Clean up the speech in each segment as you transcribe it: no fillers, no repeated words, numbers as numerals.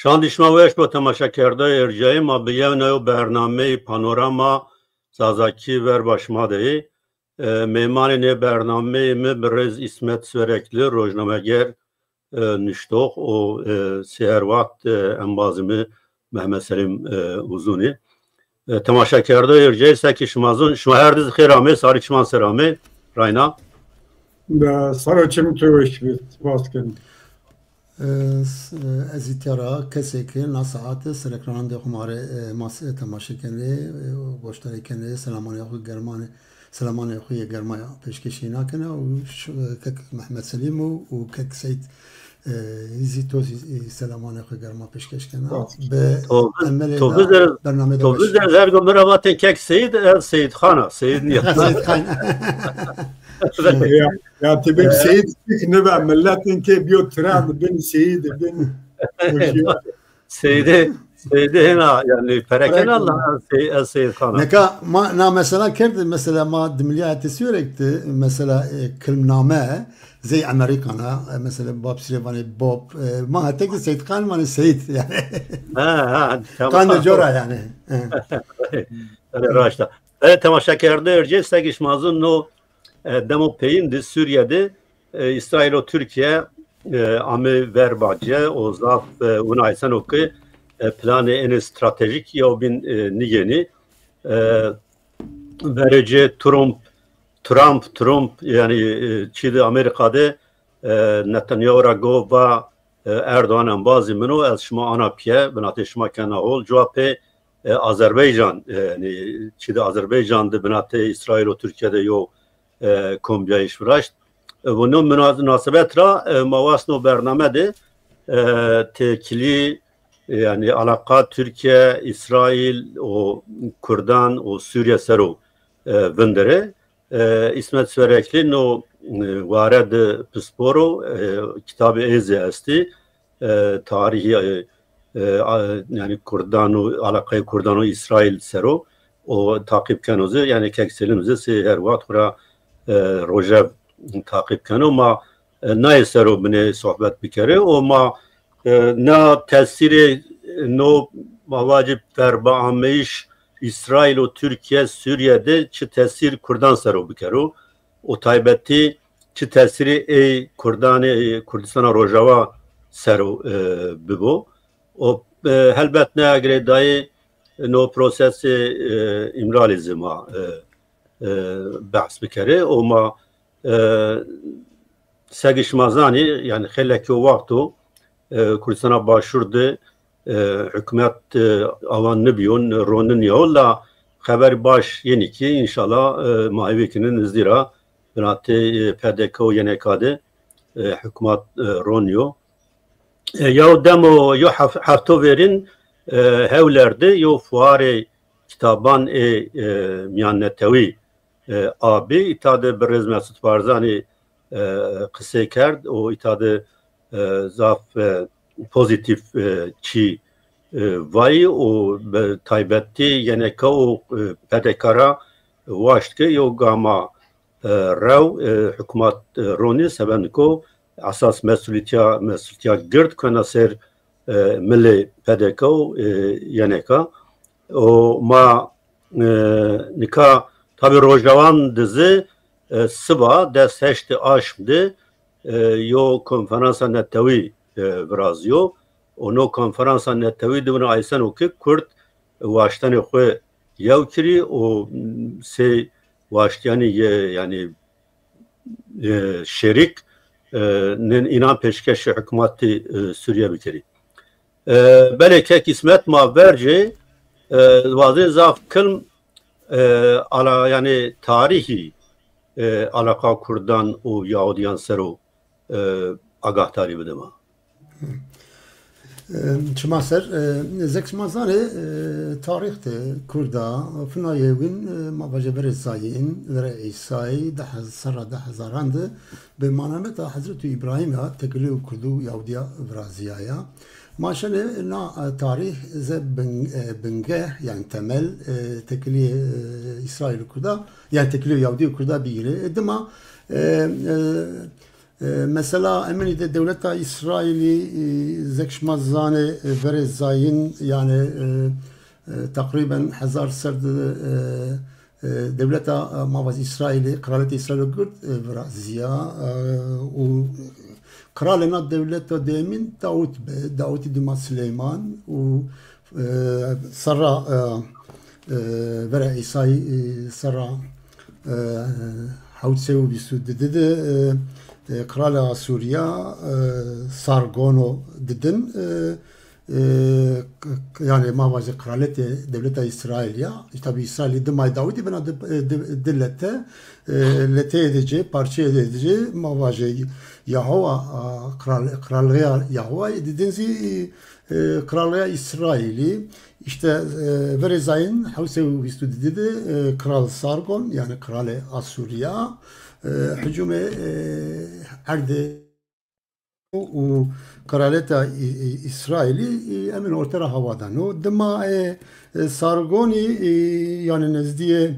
شاندیشما ویش با تماشا کرده ارجایی ما به یه نوع برنامه پانوراما سازاکی ور باشماده میمان نه برنامه مبرز اسمت سورکلی روزنامه‌گر نشتوق و سهروات انبازمه محمد سلیم uzuni تماشا کرده ارجایی سکی شمازون شما هر دیز خیرامه ساری شما سرامه راینا سارچم توش بید واسکن ازی ترا کسی که نصاحت سرکران ده خماره ماس تماشا کنه گوشتاری کنه سلامانی خوی گرمانه سلامانی خوی گرمای پیشکشی نکنه و کک محمد سلیم و کک سید ایزی تو سلامانی خوی گرما پیشکش کنه به عمل برنامه تو بزر زرگو مروات کک سید خانه سید نیست سید خان ya tabii Seyit ne ben milletin ki bir tren bin Seyit bin Seydi hena yani pereken Allah Seyit Khan'a. Neka ma mesela kerdi mesela ma dimliyati sürekli mesela kılmname zey Amerikana mesela Bob Sirvani Bob ma hatta ki Seyit Khan mani Seyit yani. Ha tamam. Kan jora yani. Raşta. Temaşa kerdi örce sekiş mazun no demo peyindi Suriye'de İsrail o Türkiye ame verbace o zaf unaysan oku planı en stratejik ya bin nigeni verece Trump yani Çili Amerika'da Netanyahu Rago ve Erdoğan'ın bazı meno az şuma anapiye binate şuma kana ol cevapı Azerbaycan yani Çili Azerbaycan'da binate İsrail o Türkiye'de yo kombiyayış vraşt. Bunun münasebet ra mavasno bernamede tekili yani alaka Türkiye, İsrail, o Kurdan, o Suriye sero vindere. İsmet Sürekli no vared pisporo kitabı ezi esti tarihi yani Kurdanu alakayı Kurdanu İsrail sero o takip kanozu yani kekselimizi her vakit روژه تعقیب کنه ما نه سر و بنه صحبت بکره و ما نه تاثیر نو مواجب در با آمیش İsrail و Türkiye Suriye'de çi tesir Kurdan sero bikero o taybeti çi tesiri Kurdistan'a Rojava sero bibo o helbet ne agre dayı no prosesi imralizma بحث بکره و ما سگش مازانی yani خیلی وقتو کردستان باشورده حکومت آوان نبیون رونن یاولا خبر باش یعنی کی انشالله ماهیکinin ازدیرا بنات PDK و YNK'de حکومت رونیو یا دمو یا هفتو verin هولرده یا fuare kitaban miyannetevi abi itadı Berez Mesut Barzani kısa kerd o itadı zaf pozitif çi vay o taybetti yeneka o pedekara vaştke yo gama rav hükümet roni sebenko asas mesuliyetiya gird kana ser milli pedeka yeneka o ma nika tabi Rojavan dizi sıba dest heşti aşmdı yo konferansa nettevi vrazyo ono konferansa nettevi de bunu aysan oku Kürt vaştani xwe yevkiri o se vaştani yani şerik inan peşkeş hükümeti Suriye bikiri belki kismet ma verce vazir zaf kılm ala yani tarihi alaka Kurdan o Yahudiyan sero agahtari bedema. Çima ser zek mazane tarihte Kurda fınayevin mavajeber zayin ve İsa'yı da sarra da hazarandı be manameta Hazreti İbrahim ya tekili Kurdu Yahudiya Vraziyaya maşane na tarih ze benge yani temel tekili İsrail Kurda yani tekili Yahudi Kurda biri edema mesela emini de devleta İsrail'i zekşmazane verezayın yani takriben 1000 serdi devleta mavaz İsrail'i kraliyet İsrail'i gurt vrazia u kralena devleta demin Davut Dima Süleyman u sarra vera İsa'yı sarra Havtsevu bisu dedi Krala Suriya Sargono dedin yani mavazı kraliyet devleta İsrailya tabi İsrail'i Dimay Davudi ben adı dillette lete edici parça edici mavazı Yahova krallığa Yahova dedinzi krallığa İsrail'i işte Verezay'ın Havsevu bisu dedi Kral Sargon yani Krale Asuriya hücume erdi u kraliyeta İsrail'i emin ortaya havadan o dima Sargoni yani nezdiye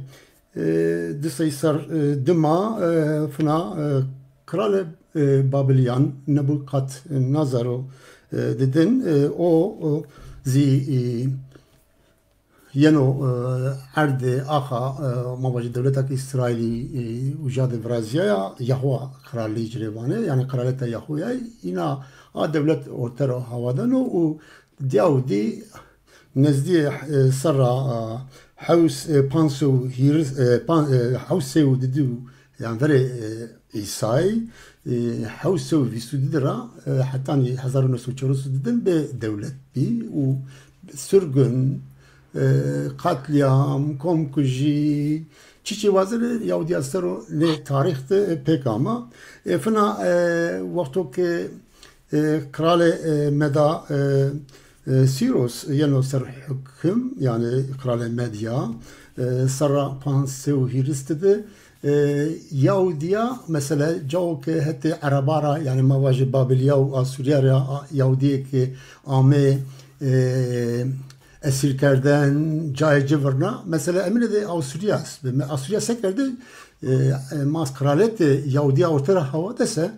Disaysar dima fına Kral Babilyan Nebukadnezar dedin o zi yeno erdi aha mavacı devletak İsrail'i ucadı Vrazia'ya Yahova krallığı cirevane yani kraliyeta Yahu'ya ina a devlet ortaya havadan o Davudi nezdi sarra haus pansu hausev dedi yani veri İsa'yı hausev visudidra hatta 1940 dedin be devlet bi o sürgün katliam, komkuji, çiçi vazir Yahudiyastero ne tarihte pek ama fena vakto ki krale meda Siros yani ser hüküm yani krale medya sarra pansev hiristedi Yahudiya mesela cevap ki hatta Arabara yani mavacı Babilya ve Asuriya Yahudiye ki ame esirkerden cayıcı varna mesela emine de Avusturyas Avusturya sekerdi mas kraliyet Yahudiya ortaya hava dese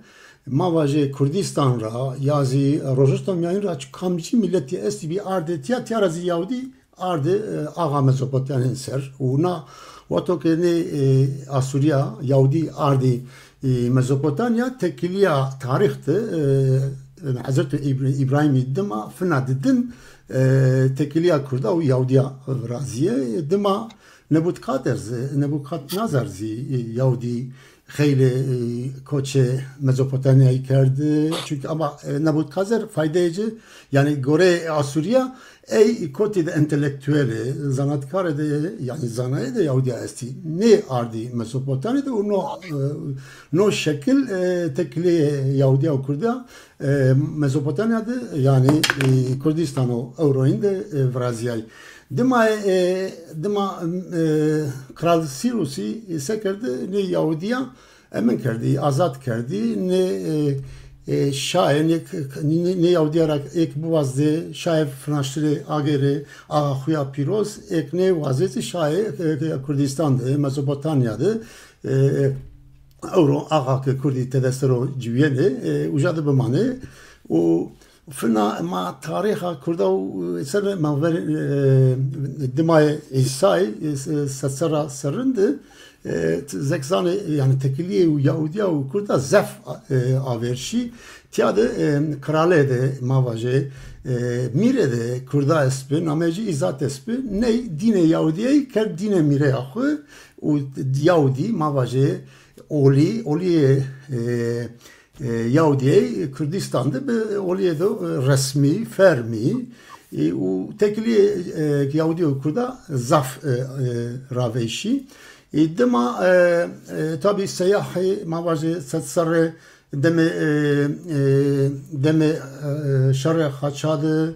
mavaje Kürdistan'a yazı Rojostom yani açık kamçı milleti esti bir ardı tiyarazi Yahudi ardı ağa Mezopotamya'nın ser ona vatokeni Avusturya Yahudi ardı Mezopotamya tekiliya tarihte Hazreti İbrahim idima fına dedin tekiliya kurda o Yahudiya raziye dima Nebukadnezar Yahudi خیلی کوچه مزوپوتامیایی کرده چون اما نبودکازر فایده yani göre Asuriya kote de entelektüeli zanatkar de yani zanayi de Yahudi esti ne ardi Mezopotamya'da no şekil tekli Yahudi okurda Mezopotamya'da yani Kürdistan o Euro'inde Vrazyay dima Kral Sirus'i sekerdi ne Yahudiya emin kerdi azat kerdi ne şair ne Yahudiyarak ek bu vazde şair Fransızı ageri Ahuya Piroz ek ne vaziyeti şair Kürdistan'da Mezopotamya'da Euro Ağa Kürdi tedestero civiyeni ucadı bu mani o fina ma tariha kurda ser ma ver dimay İsa'yı satsara sarındı zekzane yani tekiliye Yahudiya kurda zef averşi tiyadı krale de mavaje mire de kurda espi nameci izat espi ne dine Yahudiye ker dine mire yahu o Yahudi mavaje oli Yahudiye Kürdistan'da bir oliyedo resmi, fermi o tekili Yahudi kurda zaf raveşi dema tabi seyahi mavaje satsarı deme şerre haçadı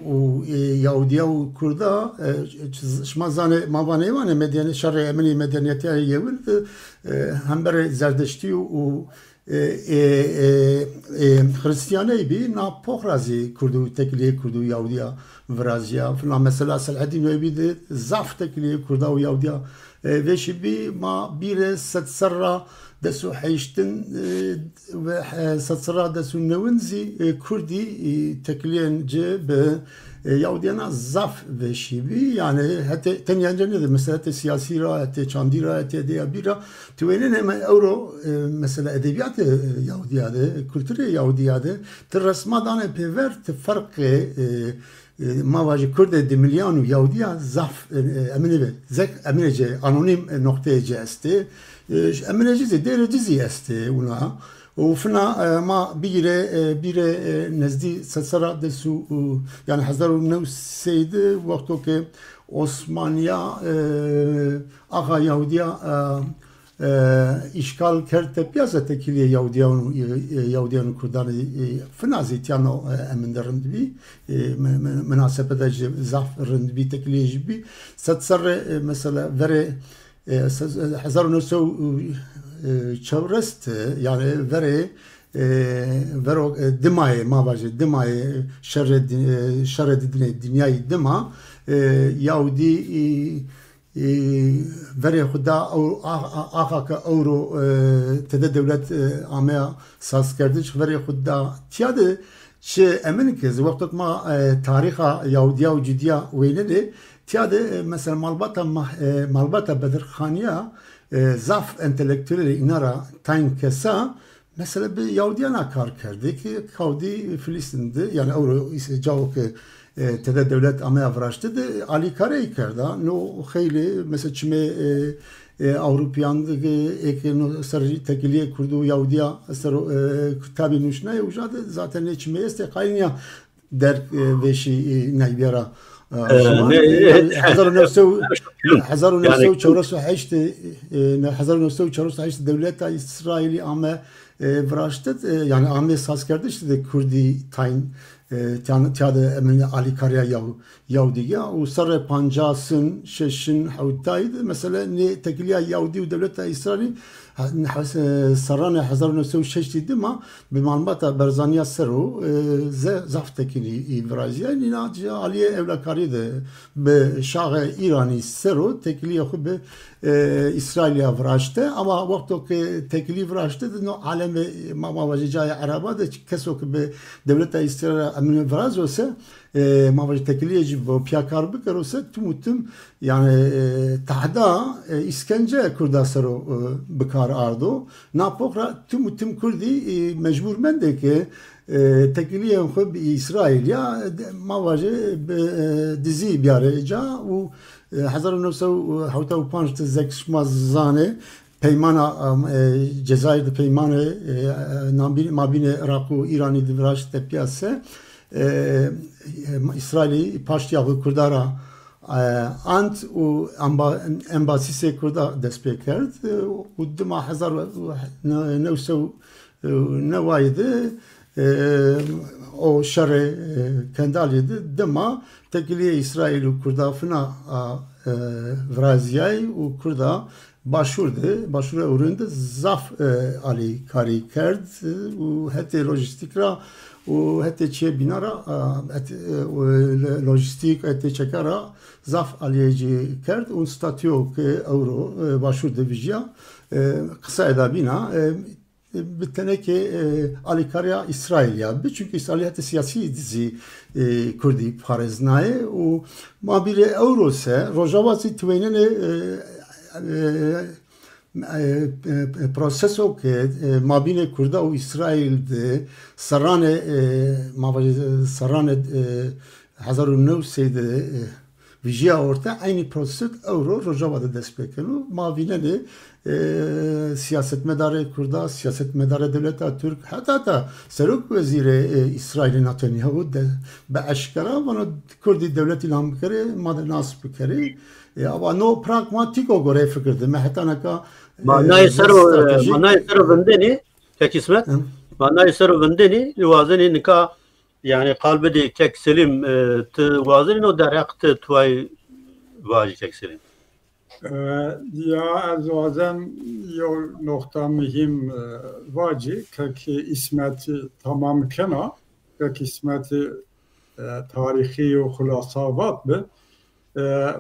o Yahudiya kurda şmazane mavane vane medeni şerre emni medeniyeti yevil hember zerdeşti o Hristiyanê bî na poxrazî Kurdu tekiliyê Kurdu Yahudiya viraziya falan mesela Selahaddin Eyyubi de zaf tekiliyê Kurda û Yahudiya veşî bî ma bîre sedserra desû heştin ve sedserra desû newin zî Kurdî tekiliyên ci bi Yahudiyana zaf veşî bî yani hete tenyancı nedir mesela hete siyasî ra hete çandî ra hete edebî ra tüwênên em Ewro mesela edebiyatı Yahudiyadı kültürü Yahudiyadı tı resma dane pêver tı ferqê mavajı Kurde de milyon Yahudiya zaf emine be zek eminece anonim noktaya esti eminece derecezi esti ona وفنا ما بيره نزدي سسرا دسو يعني حزروا نو سيد وقتو که عثمانيا آقا يهوديا işgal kerte piyasa tekiliye Yahudiyan Kurdanı finazi tiyano eminde rindbi münasebede zaf rindbi tekiliye jibi satsarre mesela vere 1900 çevrest yani vero dimay mavajı dimay şerredine dünyayı dima Yahudi veri xuda آخا اورو تده دولت آمه ساز کرده چه وری xuda تیاده چه امن که وقت ما تاریخ یهودیا و جدیا وینه تیاده مثلا مالباتا بدرخانیا zaf entelektüeli inara tayin kesa mesela bir Yahudiyana kar kerdi ki Kavdi Filistin'de yani Avro cevap tede devlet amaya vraştı de Ali Karey kerda no xeyli mesela çime Avrupiyandı ki no sarı tekiliye kurdu Yahudiya sarı tabi nuşna ujadı zaten ne çime este kaynya der veşi naybiyara 1948 devlet İsrail'i ama vrashtet yani ame saz kerdi işte Kurdi tayin tiyade emine Ali Karya Yahudiya o sarı pancasın şeşin havdaydı mesela ne tekiliya Yahudi devlet İsrail'i سران 1906 دیما به معلومات برزانیا سرو زفت تکیلی برازیل نیناجی علیه اولکاری ده به شاه ایرانی سرو تکیلی خود به اسرائیل وراشته اما وقتی که تکیلی وراشته نو عالم ما واجه جای عربا ده کسو که به دولت اسرائیل امن ورازوسه ما واجه تکیلی جی با پیاکار بکروسه تموتم yani tahda iskence kurda sero bikar ardo napokra tüm kurdi mecbur mende ki tekiliye xub İsrail ya mavaje dizi biareca u 1975 zekşmazane peymana Cezayir'de peymane mabine Irak u İran'ı divraş tepiyase İsrail'i paştiyağı kurdara Ant u embasisi Kurda despê kerd û dima 1900 nevayê o şerê kendaliyê de dima tekiliye İsrail û Kurda fina Viraziyayê û Kurda başûra Ewrên de zaf alî karî kerd û hetê lojîstikra û hetê çê bînara lojîstik hetê çekara zaf aliyeci kerd un statyo ke Euro başvur devijiya kısa edabina bir tane ki alikarya İsrail ya çünkü İsrailiyete siyasi dizi Kurdi paraznaye o mabire Euro se rojavasi tvenene proceso ke mabine Kurda u İsrail'de sarane 1900 Vijiya orta aynı prosedür Euro Rojava'da destekliyor. Mavine de siyasetmedarı Kurda, siyasetmedarı devleti Türk, hatta da Serok Veziri İsrail'in Netanyahu de beşkara bana Kurdi devleti namkere madde nasip kere. Ama no pragmatiko göre fikirdi. Mehtana manay sero vendeni tek ismet. Manay sero vendeni lüvazeni nika yani kalbede tek selim te vazini o derekt tuay vaji tek selim. یا از آزم یا نقطه مهم واجی که اسمت تمام کنا که اسمت تاریخی و خلاصاوات به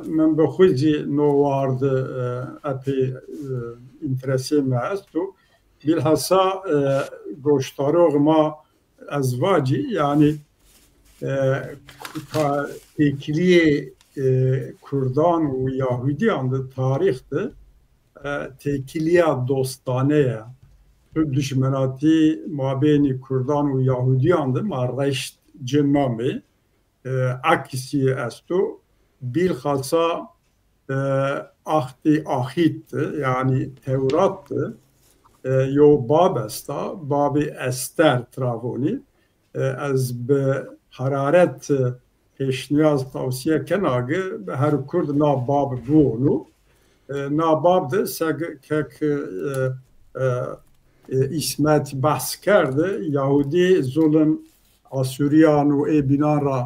من به خودی نوارد اپی انترسی ماست و bilhassa گوشتارو ما ازواجی یعنی تکیلی کردان و یهودیان ده تاریخ ده تکیلی دوستانه دشمناتی مابین کردان و یهودیان ده ما رشت جنامی اکسی استو bilhassa ahdi ahit yani Tevrat yo babesta babi Ester Travoni az be hararet peşniyaz tavsiye kenagı her Kurd na bab bunu na bab de seg kek İsmet bahs kerdi Yahudi zulüm Asuriyan و ایبینان را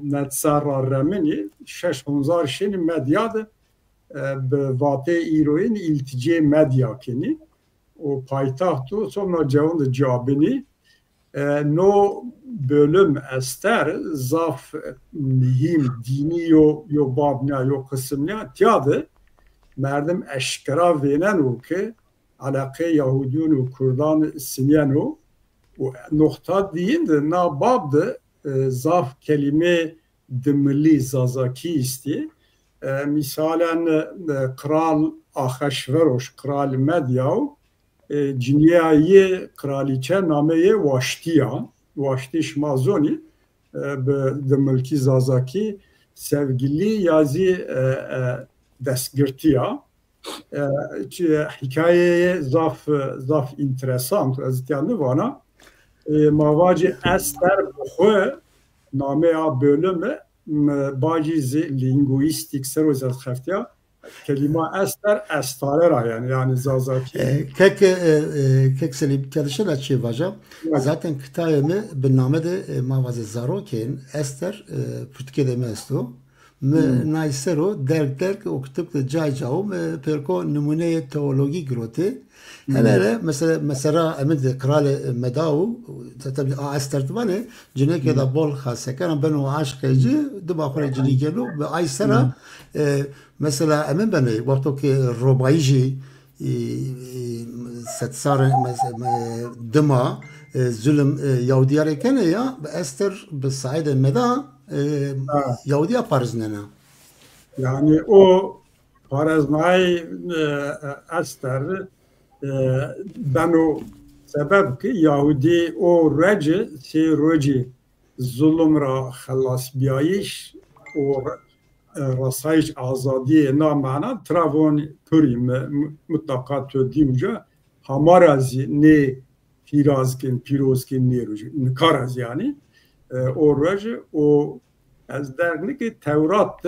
نتسر را رمینی 6,000 شنی مدیا ده به واقع ایروین التجه مدیا کنی و پایتاختو sonra جوان جابینی نو bölüm ester zaf mühim dini yo babna yo kısımnya tiyadı merdim eşkara venen o ki alakı Yahudiyun ve Kurdan sinyen o nokta değil de nababdı zaf kelime demli zazaki isti misalen kral Ahasveroş kral Medyav ciniyayı kraliçe nameye Vaştiya Vaşti Şmazoni demlki zazaki sevgili yazı destgirtiya hikayeye zaf interesant az yani vana mavacı Ester bu namea bölümü bacizi linguistik serozat xeftiya kelime Ester Estarera yani zazaki kek selim çalışan açı vaja zaten kitayemi bername de mavazı zaroken Ester Türkiye'de mesto naysero derk oktup cay cav perko numune teoloji grote hele mesela emed kral medav tabi Ester tbane cineke da bol khase kana benu aşkeci de bakore cinigelo ve aysera mesela emin beni waktu ki robayji setsar dema zulüm Yahudiyare kene ya Ester besaide meda Yahudiya paraznena. Yani o paraznay Ester ben o sebep ki Yahudi o reci roci zulüm ra xalas biyayiş o rasayış azadiye namana travon kurim mutlaka tüdimce hamarazi ne pirozkin ne roji karaz yani o reci o از درنی که تورات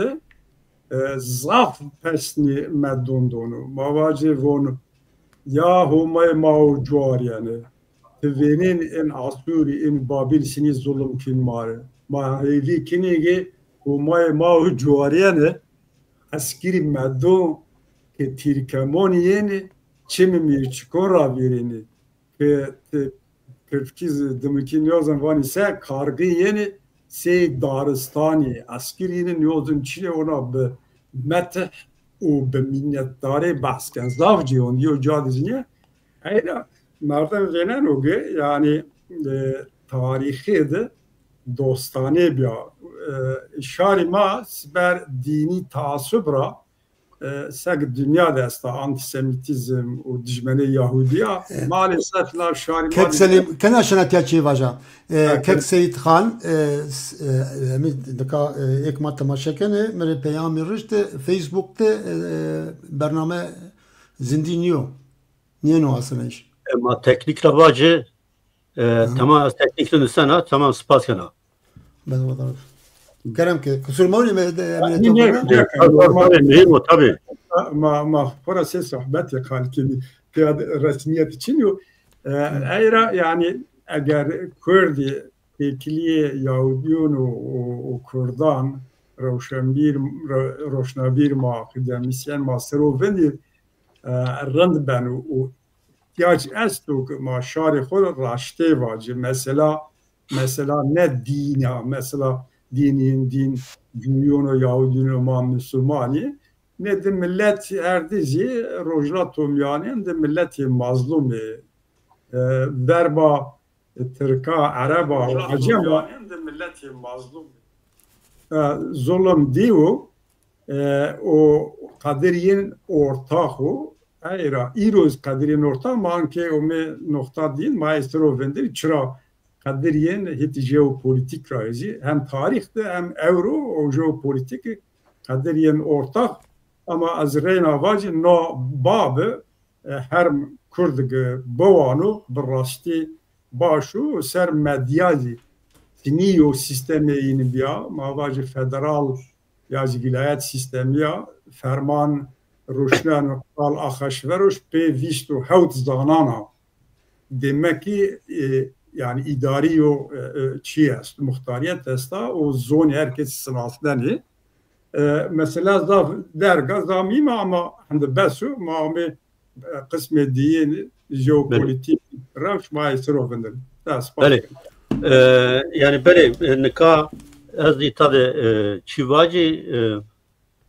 ضعف پسنی مدوندونو مواجه وون یا همه ما جوار یعنی تونین این آسوری این بابل سینی ظلم کن ماره ما هیلی کنی که همه ما جوار یعنی اسکری مدون که تیرکمانی یعنی چه میرچکون را بیرینی که کرفکیز دمکین یازن وانی سه کارگی یعنی سه دارستانی اسکرینین یوزن چیه اونا به متح و به minnetdare بحث کن زافجی اون یو جادزنیه اینا مردم زنن اوگه یعنی تاریخی ده دوستانه بیا شاری ما بر دینی تعصب را سگ dünya desta antisemitizm و dijmene Yahudiya maalesef la şari kek selim kana şanatya çi vaja kek Seyit Khan dika ek ma tamaşa kene mere peyami rişte Facebook'te bername zindiniyo niye no asınış ama teknik ravacı tamam teknik nüsana tamam spas kana ben vadar Kerem ki kusur mavni me ne tabii ma burası sohbet yakal ki resmiyet için yo ayra yani eğer Kurdi tekliye Yahudiyun o Kurdan روشنبیر ما اکادمیسین ما سروندی رند بنو و احتیاج است و ما شار خود راشته واجه مثلا نه دین مثلا دین جویون و یهودین و ما مسلمانی نه de millet erdizi rojna tomyanên de milletê mazlum derba Türka, Araba, Acema de milletê mazlum zulüm diyo o kaderiyên ortak o ayra îroz kaderiyên ortak manke o me nokta değil maestro vendir çıra kaderiyên hit jeopolitik raizi hem tarihte hem euro o jeopolitik kaderiyên ortak ama az reyna vacı no babı her kurdige bovanu birrasti başu ser medyazi tiniyo sistemi yeni biya mavacı federal yazı vilayet sistemi ya ferman roşnan al ahaşveroş pe visto havt zanana demek ki yani idariyo çiyest muhtariyet testa o zon herkes sınavdan mesela zaf derga zamim ama hande besu maame kısmı diyen jeopolitik rafş maestrovender. Bale. Yani böyle nika az itadı çivacı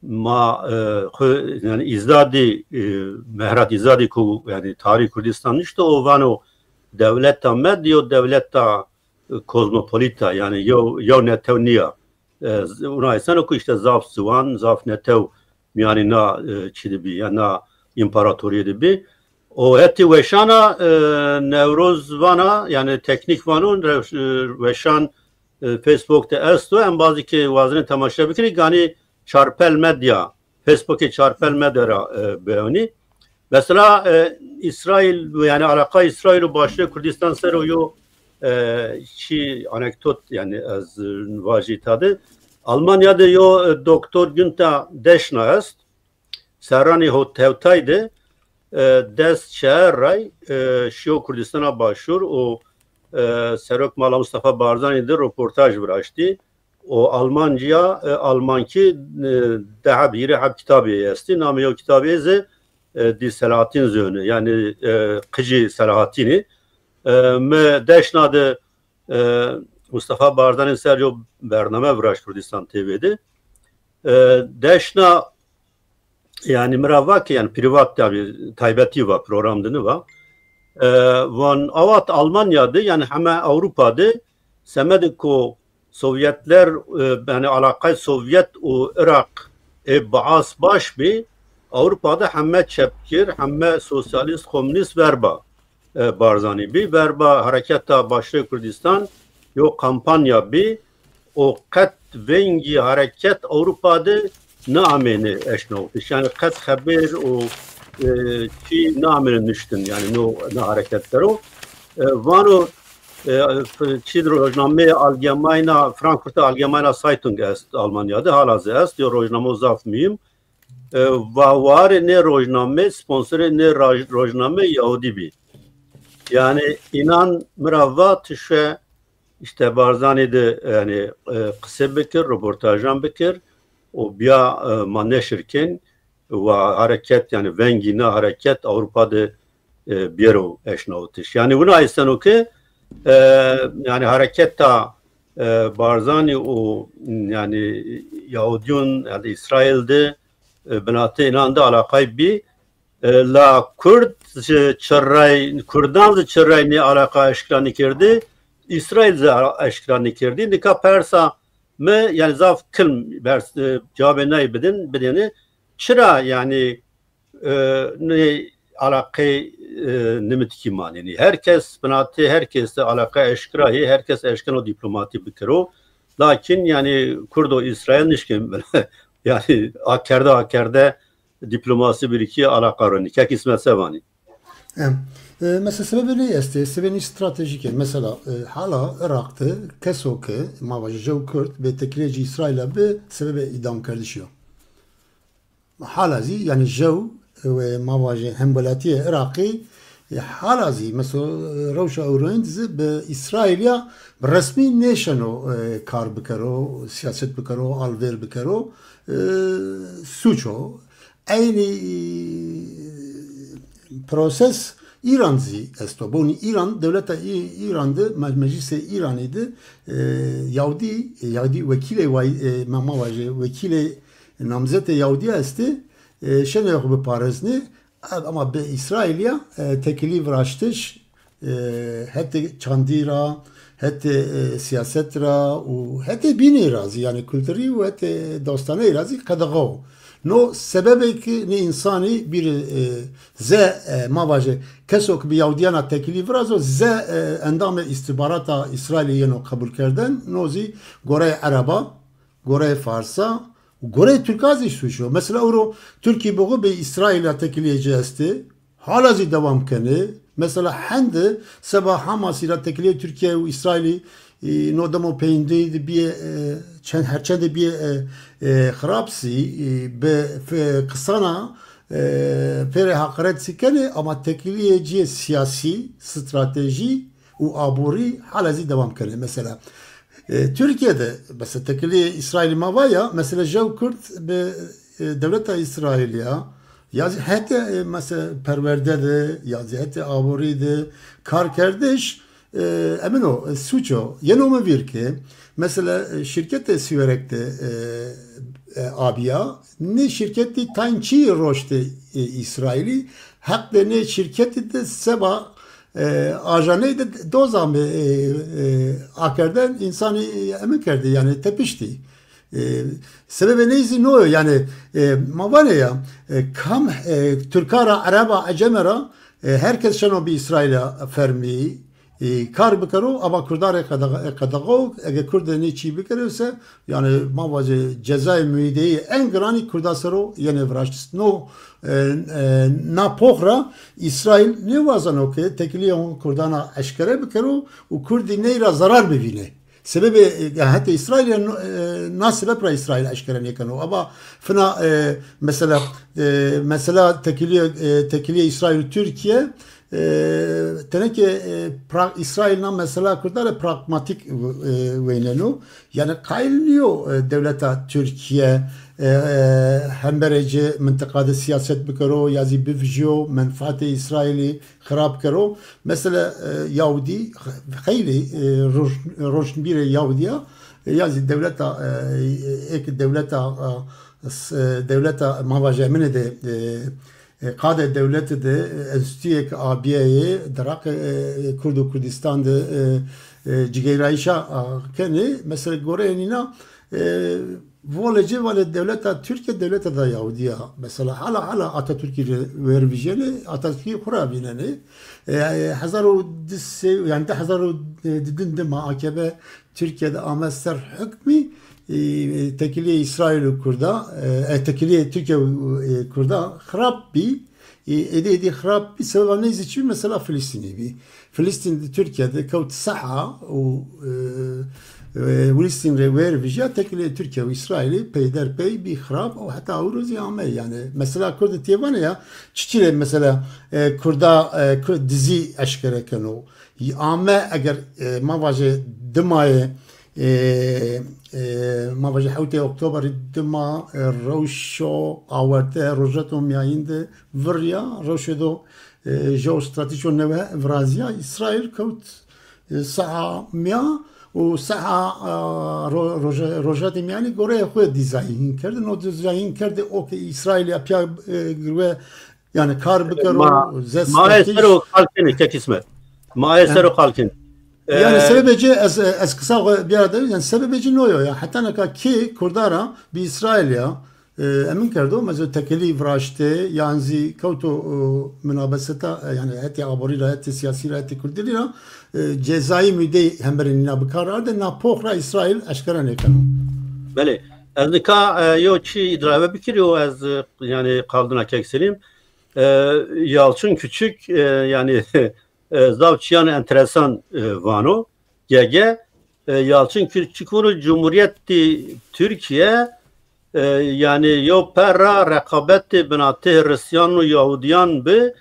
ma yani izdadi mehrat izdadi ku yani tarih Kurdistan işte o vano devletta medyo devletta kozmopolita yani yo netevniya ona insan oku işte zaf zuan zaf netev yani na çidibi yani na imparatoriye bi o heti veşana Nevroz vana yani teknik vanun veşan Facebook'ta esto en bazı ki vazını tamaşa bikini gani çarpel medya Facebook'e çarpel medya beğeni mesela İsrail yani alaka İsrail'u başlığı Kürdistan seroyu çi anekdot yani az vajitadı Almanya'da yo Doktor Günther Deschner ist serrani hotevtaydı dest şehray şio Kürdistan'a başvur o Serok Mala Mustafa Barzani'de röportaj bıraktı. O Almancıya Almanki daha bir hab kitabı yazdı. Namı o kitabı yazı di Selahattin zönü yani Kıcı Selahattin'i me deşnadı Mustafa Barzani serjo bername bıraktı Kürdistan TV'de. Deşna yani mıravva ki yani privat tabi taybeti var programını var. Van avat Almanya'da yani hemen Avrupa'da semedi ko Sovyetler yani alakay Sovyet o Irak baas baş bir Avrupa'da hemen çepkir hemen sosyalist komünist verba Barzani bir verba hareketa başlığı Kürdistan yok kampanya bir o kat vengi hareket Avrupa'da ne ameni eşnavtiş yani kat haber o ki ne ameni nüştün yani ne hareketler o vano çi rojname Allgemeine Frankfurter Allgemeine Zeitung est Almanya'da hala est diyor rojname zaf miyim var ne rojname sponsore ne rojname Yahudi bir yani inan mıravva tişe işte Barzani'de yani kısa bekir röportajdan bekir o biya maneşirken ve hareket yani vengine hareket Avrupa'da biro eşnavtiş. Yani buna isen o ki yani hareketta Barzani o yani Yahudiyun yani İsrail'de binatı inandı alakay bir la Kürt çırray Kürdan çırray ne alaka eşkranı kirdi İsrail'de eşkranı kirdi nika Persa me yani zaf kılm bers cevabı ne bedeni çıra yani ne alakay nimetki manini herkes binatı herkes de alaka eşkrahi herkes eşkan o diplomati bikro lakin yani Kurdo İsrail nişkin yani akerde diplomasi bir iki alakarını kek ismet sevani. Mesela sebebi ne este? Sebebi stratejik. Mesela hala Irak'ta kesoke mavajı Jew Kürt ve teknoloji İsrail'e bir sebebi idam kardeşiyor. Hala zi yani Jew ve mavajı hembalatiye Irak'ı حالازی مثلا روش اورند به اسرائیلیا رسمی نشانو کار بکرو سیاست بکرو آلور بکرو سوچو اینی پروسس İranzi estoboni İran devlet İran'dı meclis İran'ıydı Yahudi vekili mamavaj vekili namzet Yahudi esti şene yok bu parazni ama be İsrailya tekili vraştış hette çandira hette siyasetra u hette bini razi yani kültürü ve hette dostane razi kadagav no sebebi ki ne insani bir ze mavaje kesok bir Yahudiyana tekili vrazo ze endam istihbarata İsrail'e no kabul kerden nozi Gore Araba Gore Farsa Gore Türkazi suçu mesela o Türkiye bu bir İsrail'e tekiliye esti halazi devam kene mesela hende sabah Hamas'ıyla tekiliye Türkiye ve İsrail'i no demo peynde bir herçende bir xrapsi be kısana pere hakaret sikene ama tekliyeci siyasi strateji u aburi halazi devam kene mesela Türkiye'de mesela tekliye İsrail mavaya mesela Jav Kürt be devlet İsrailya yazı hete mesela perverde de yazı hete aburi de kar kardeş emin o suço yanıma bir ki mesela şirkette süverekte abiya ne şirketi tançi roşte İsraili hatta ne şirketi de seba ajanı da dozam akardan insanı emin kerdi yani tepişti sebebi neyse no yani mavane ya kam Türkara Araba Acemera herkes şano bir İsrail'e fermi kar bikaro ama Kurdare kadagav eğer Kurdani çi bikariyorsa yani mavacı cezai müideyi en grani Kurdasaro yani vraştis no na pohra İsrail ne vazan o ki tekliye Kurdana eşkere bikaro u Kurdi neyra zarar bivine sebebi hatta İsrail nasıl sebepra İsrail eşkere ne kanu ama fına mesela tekliye İsrail Türkiye teneke İsrail'na mesela Kurdlar pragmatik veynenu yani kaynıyor devleta Türkiye hemberece mıntıkada siyaset bikaro yazı bivjo menfaati İsrail'i kharab karo mesela Yahudi hayli roşnbir Yahudiya yazı devleta mavajemine de Kader devleti de enstitüyek abiyeyi darak Kurdu Kurdistan'da cigerayşa keni mesela gorenina volece vale devleta Türkiye devleti da Yahudiya mesela hala Atatürk'ü vervijeni Atatürk'ü kurabineni hazaru disse yani hazaru didinde AKP Türkiye'de amester hükmü tekiliye İsrail Kurda tekiliye Türkiye Kurda harap bir edi harap bir sebebi ne için mesela Filistin'i bir Filistin Türkiye'de kavut saha o Filistin rever vija tekiliye Türkiye ve İsrail'i peyderpey bir harap o hatta uruzi ame yani mesela Kurda tiyevane ya çiçile mesela Kurda dizi eşkereken o ame eğer mavaje demaye ما وجه حوتي أكتوبر الدما روشو عوارته روجاتو ميايند وريا روشدو جو استراتيجيو نوع فرازيا إسرائيل كوت ساعة ميا وساعة روجات مياني غوري خو ديزاين كرد نو ديزاين كرد اوكي إسرائيل يا غرو يعني كار بكرو ما يسرو خالكين كيسمه ما يسرو خالكين yani sebebeci az kısa bir arada yani sebebeci ne oluyor ya hatta ne ki Kurdara bir İsrail ya emin kerdo mesela tekeli vraşte yani kauto münabeseta yani heti aborira heti siyasi heti Kurdira cezai müde hemberine bakarar da na pohra İsrail aşkara ne kanu bale az nika yo çi idrave bikiriyor az yani kaldığına kekselim Yalçın Küçük yani zavçiyan enteresan vano gege Yalçın Küçük'ün Cumhuriyeti Türkiye yani yo perra rekabeti binatı Hristiyan ve Yahudiyan bi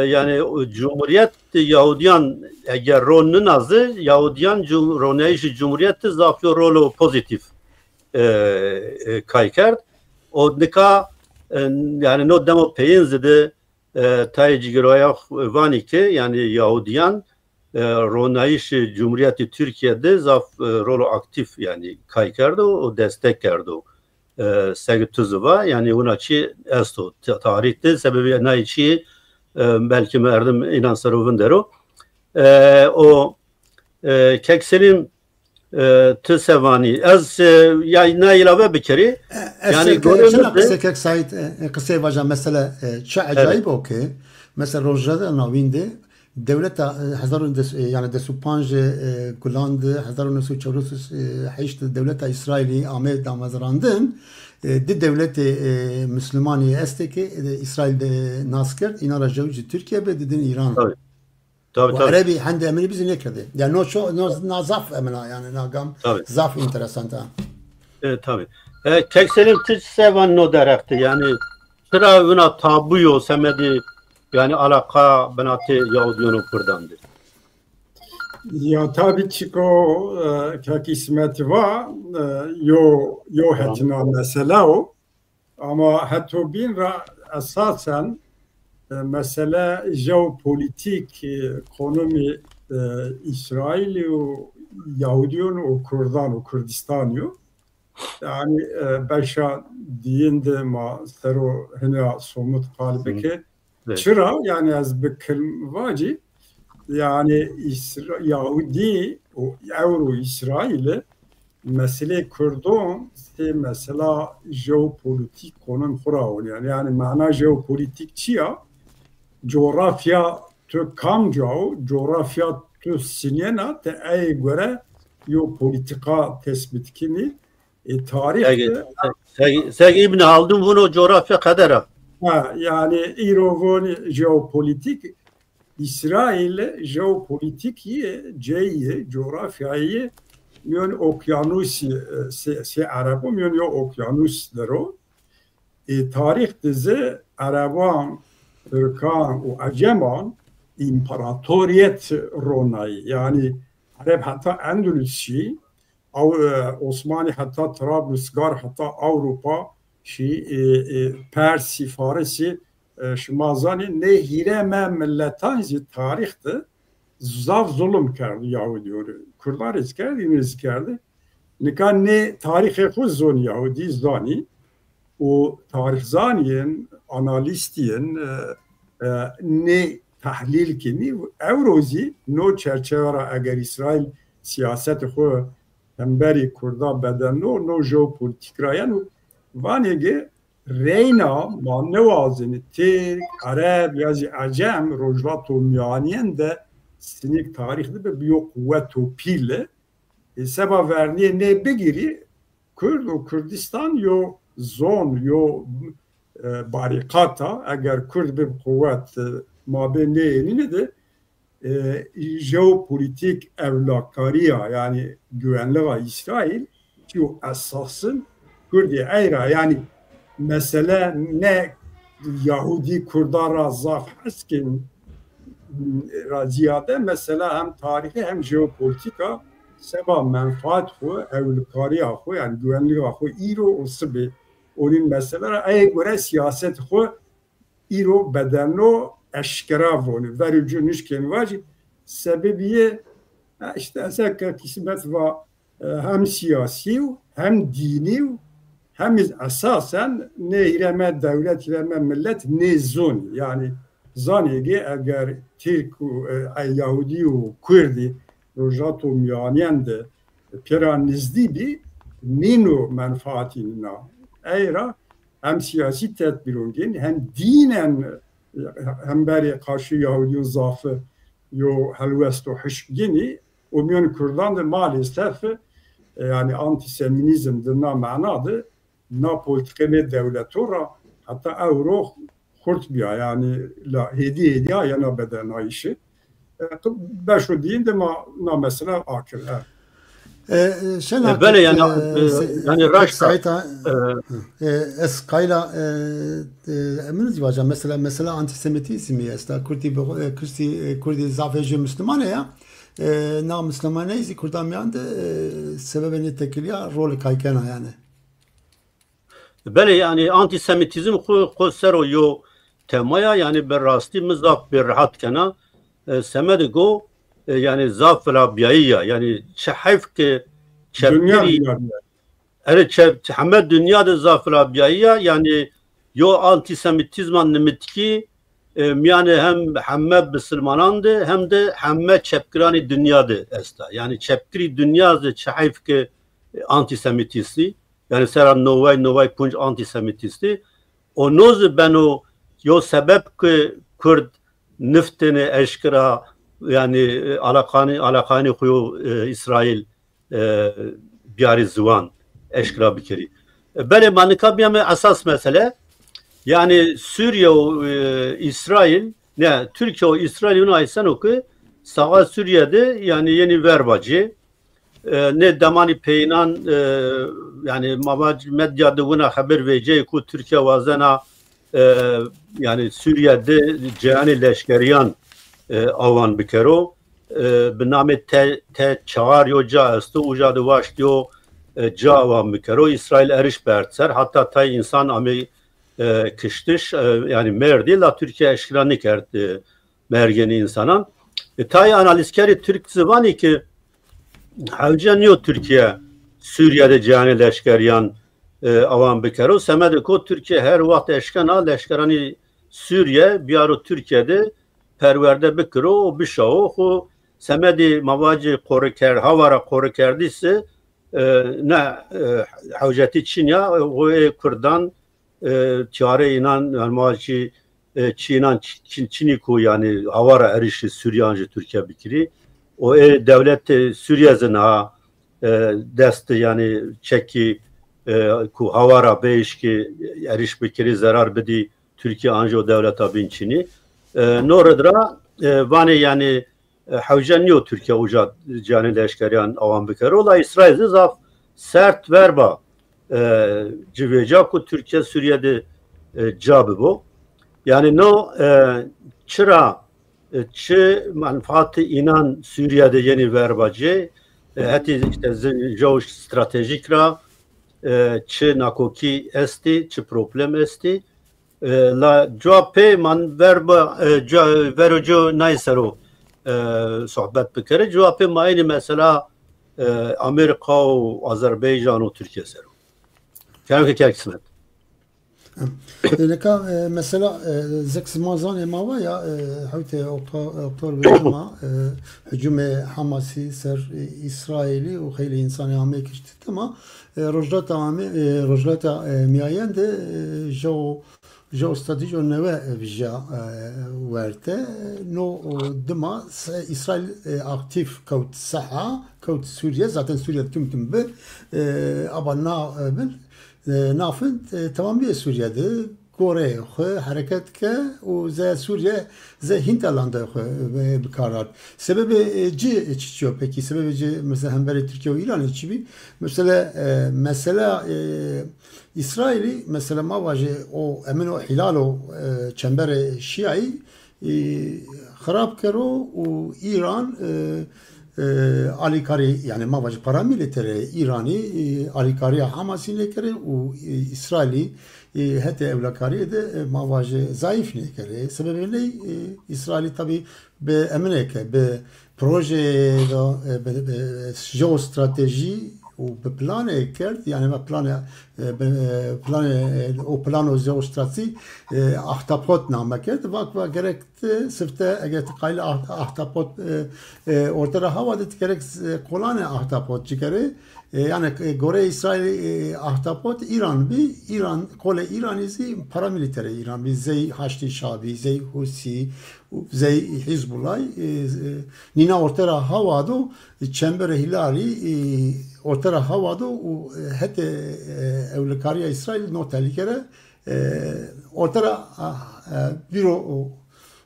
yani Cumhuriyet Yahudiyan eğer rolünün azı Yahudiyan ronayış Cumhuriyet zafyo rolu pozitif kaykerd o nika yani no demo peyinzide tayci giroya vanike yani Yahudiyan ronayış Cumhuriyeti Türkiye'de zaf rolu aktif yani kaykerdi o destek kerdi o segtuzuva yani ona çi esto tarihte sebebi ne içi belki merdim inansaruvun dero o kekselim tısevani az ya ne ilave bikeri yani görüyoruz ki Said kısa vaja mesela çok acayip o ki mesela Rojada navinde devlet yani desupanje kullandı 1948 devlet İsrail'i Ahmet Damazrandın de devleti Müslümani esteki İsrail'de nasker inara jevci Türkiye ve dedin İran. Tabii. Arabi hande emini bizi ne kedi? Yani no zaf emina yani nagam zaf interesant ha. Tabii. Tekselim tıç sevan no derekti yani sıra buna tabuyo semedi yani alaka benati Yahudiyonu kurdandı. Ya tabii ki o kek ismeti var yo hetina mesela o ama hatta bin esasen mesela jeopolitik konumu İsrail o Yahudiyonu o Kurdan o Kurdistan'ı yani beşa diyinde ma sero hena somut kalbeke çıra yani az beklim vaci yani Yahudi o Euro İsrail'e mesele Kurdon mesela jeopolitik konum kura yani mana jeopolitik çiya coğrafya tu kamcao coğrafya tu sinena te ay göre yo politika tespit kini tarihte sen İbn Haldun bunu coğrafya kadar yani İrovon jeopolitik İsrail jeopolitik ceyi coğrafyayı myon okyanus se Arabo myon yo okyanus dero tarih dizi Araban Türkan o Aceman imparatoriyet ronayı yani Arap hatta Endülüsçi Osmanlı hatta Trablusgar hatta Avrupa Persi Farisi Şimazani nehireme milletanzi tarihte zav zulüm kerdi Yahudi Kurdlar izkerdi izkerdi nikan ne tarihe kuzun Yahudi zani o tarih zaniyen analistiyen ne tahlil kini evrozi no çerçevera eğer İsrail siyaset xo hemberi Kurda beden no jeopolitik rayan vanege Reyna manevazını Türk, Arap, yazı Acem, Rojlat o Miyaniyen de sinik tarihli bir biyo kuvvet o pille seba verniye ne begiri Kürdistan yo zon yo barikata eğer Kürt bir kuvvet mabene enine de jeopolitik evlakariya yani güvenliğe İsrail ki o esasın Kürdiye ayra yani mesela ne Yahudi Kurdara zaf haskin ziyade mesela hem tarihi hem jeopolitika seba menfaat xo evlikariya xo yani güvenliği xo iro o sıbi onun mesela ay göre siyaset xo iro bedenlo eşkera vonu verici nişken vacip sebebiye işte eser kısmet var hem siyasi hem dini hem esasen ne ireme devlet ireme millet ne zon yani zanigi eğer Türk Yahudi u Kürdi Rojat u Miyaniyen de piran nizdi bir nino menfaatina eyra hem siyasi tedbirungin hem dinen hem beri karşı Yahudi zafı yo helvest o hışgini o miyon Kürdan da maalesef yani antisemitizm dına manadı na politikeme devletora hatta Avro kurt biya yani la hediye yana beden ayışı beşo deyin de na mesela akıl بله yani raşka اسقایلا من زواجا mesela antisemitizmi است Kurdi zafeci Müslüman ya na Müslüman ise Kurdamiyan da sebebini tekiliyor rol kaykana yani. بله yani antisemitizm خسرو yo temaya yani berrasti mızaf bir rahat kana semedigo yani zafla biyaya yani şahif ki çepkiri evet Hamed dünyada zafla biyaya yani yo antisemitizman nimitki yani hem Hamed Müslümanandı hem de Hamed çepkirani dünyadı esta yani çepkiri dünyada şahif ki antisemitisti yani seran novay punç antisemitisti o noz beno yo sebep ki Kurd niftini eşkira yani alakani kuyu İsrail biyari zıvan eşkira bikeri. Böyle manikabiyeme asas mesele yani Suriye o İsrail ne Türkiye o İsrail onu aysan oku sağa Suriye'de yani yeni verbacı ne damani peynan yani medyada buna haber vereceği ku Türkiye vazena yani Suriye'de cihani leşkeriyan avan bikero biname te çağırıyor caestı ucadı başlıyor cavan bikero İsrail eriş bertser hatta tay insan ame kıştış yani merdi la Türkiye eşkiranı kerdi mergeni insanan tay analizkeri Türk zıvani ki havcanıyor Türkiye Suriye'de cihani leşkeriyan avan bikero semediko Türkiye her vakit eşkana leşkerani Suriye biyaro Türkiye'de perverde bikro o bişao o semedi mavacı koruker havara korukerdiyse ne havcati Çin'ya o Kürdan çare inan mavacı Çin'an Çiniku yani havara erişi Suriyancı Türkiye bikiri o devlet Suriye zina desti yani çeki ku havara beş ki eriş bikiri zarar bedi Türkiye anjo devlet abin Çin'i noradra vani yani havcanıyor Türkiye uca cani leşkeriyan avan bikeri ola İsrail'de zaf sert verba civeca ku Türkiye Suriye'de cabı bu yani no çıra çı manfaati inan Suriye'de yeni verbacı heti işte stratejik ra çı nakoki esti çı problem esti la cevapı man verba verucu naysero sohbet bikere cevapı mayni mesela Amerika o Azerbaycan o Türkiye sero kendi kısmet Leka mesela zeksimazan emava ya havte oktor bejma hücume Hamasi ser İsraili o khayli insani ame kişti ama rojlata miayen de jo strateji neve vija verte no dema İsrail aktif kaut saha kaut Suriye zaten Suriye tüm be abana bil nafın tamamı Suriye'de Kore hareket ke o ze Suriye ze Hinterland'a bir karar. Sebebi çıkıyor peki sebebi mesela hem böyle Türkiye ve İran için mesela İsrail'i mesela mavacı o emin o hilal o çembere Şia'yı harap kero o İran alikari yani mavacı paramilitere İran'ı alikari Hamas'ın lekere o İsrail'i hete evlakari de mavacı zayıf lekere sebebi ne İsrail'i tabi be emineke be proje jeostrateji o planı kert yani plano jeostrateji ahtapot namı kert vakva gerekti sıfte eğer kayla ahtapot ortada havada gerek kolane ahtapot çıkarı yani Gore İsrail ahtapot İran kole İranisi paramilitere İran bir zey Haçlı Şabi zey Husi zey Hizbullah nina ortada havada çembere hilali ortada havada o hete evlikariya İsrail notelikere ortada bir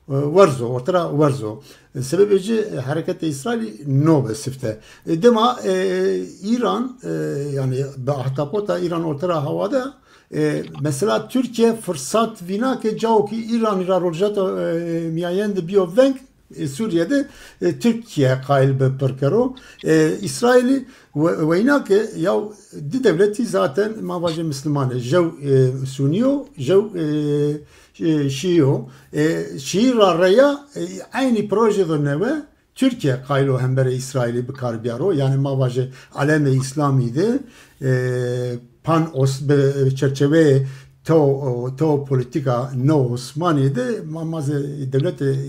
ورزو ortara ورزو sebebi hareket İsrail no besifte dema İran yani ahtapota İran ortara havada mesela Türkiye fırsat vina ki cav ki İran ira rojato miyayende biyovenk Suriye'de Türkiye kail be perkero İsrail'i ve inak ya di devleti zaten mavaje Müslümanı jev Suniyo jev Şiyo Şii raraya aynı projede neve Türkiye kailo hembere İsrail'i bir karbiyaro yani mavaje aleme İslami'de pan os çerçeve to politika no Osmaniye'de mamazı devleti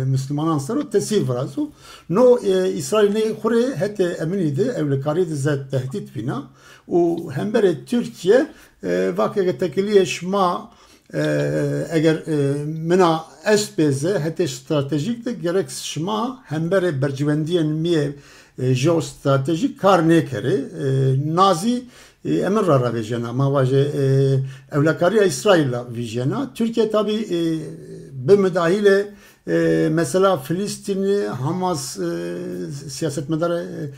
Müslümanan sarı tesir varazu no İsrail'e kure hete eminiydi evlikariydi zat tehdit bina u hembere Türkiye vakıya tekiliye şma eğer mena espeze hete stratejik de gerek şma hembere bercivendiyen miye jeostratejik kar ne kere Nazi emir rara vejena mavaje evlakariya İsrail'la vejena Türkiye tabi bir müdahile mesela Filistinli Hamas siyaset medarı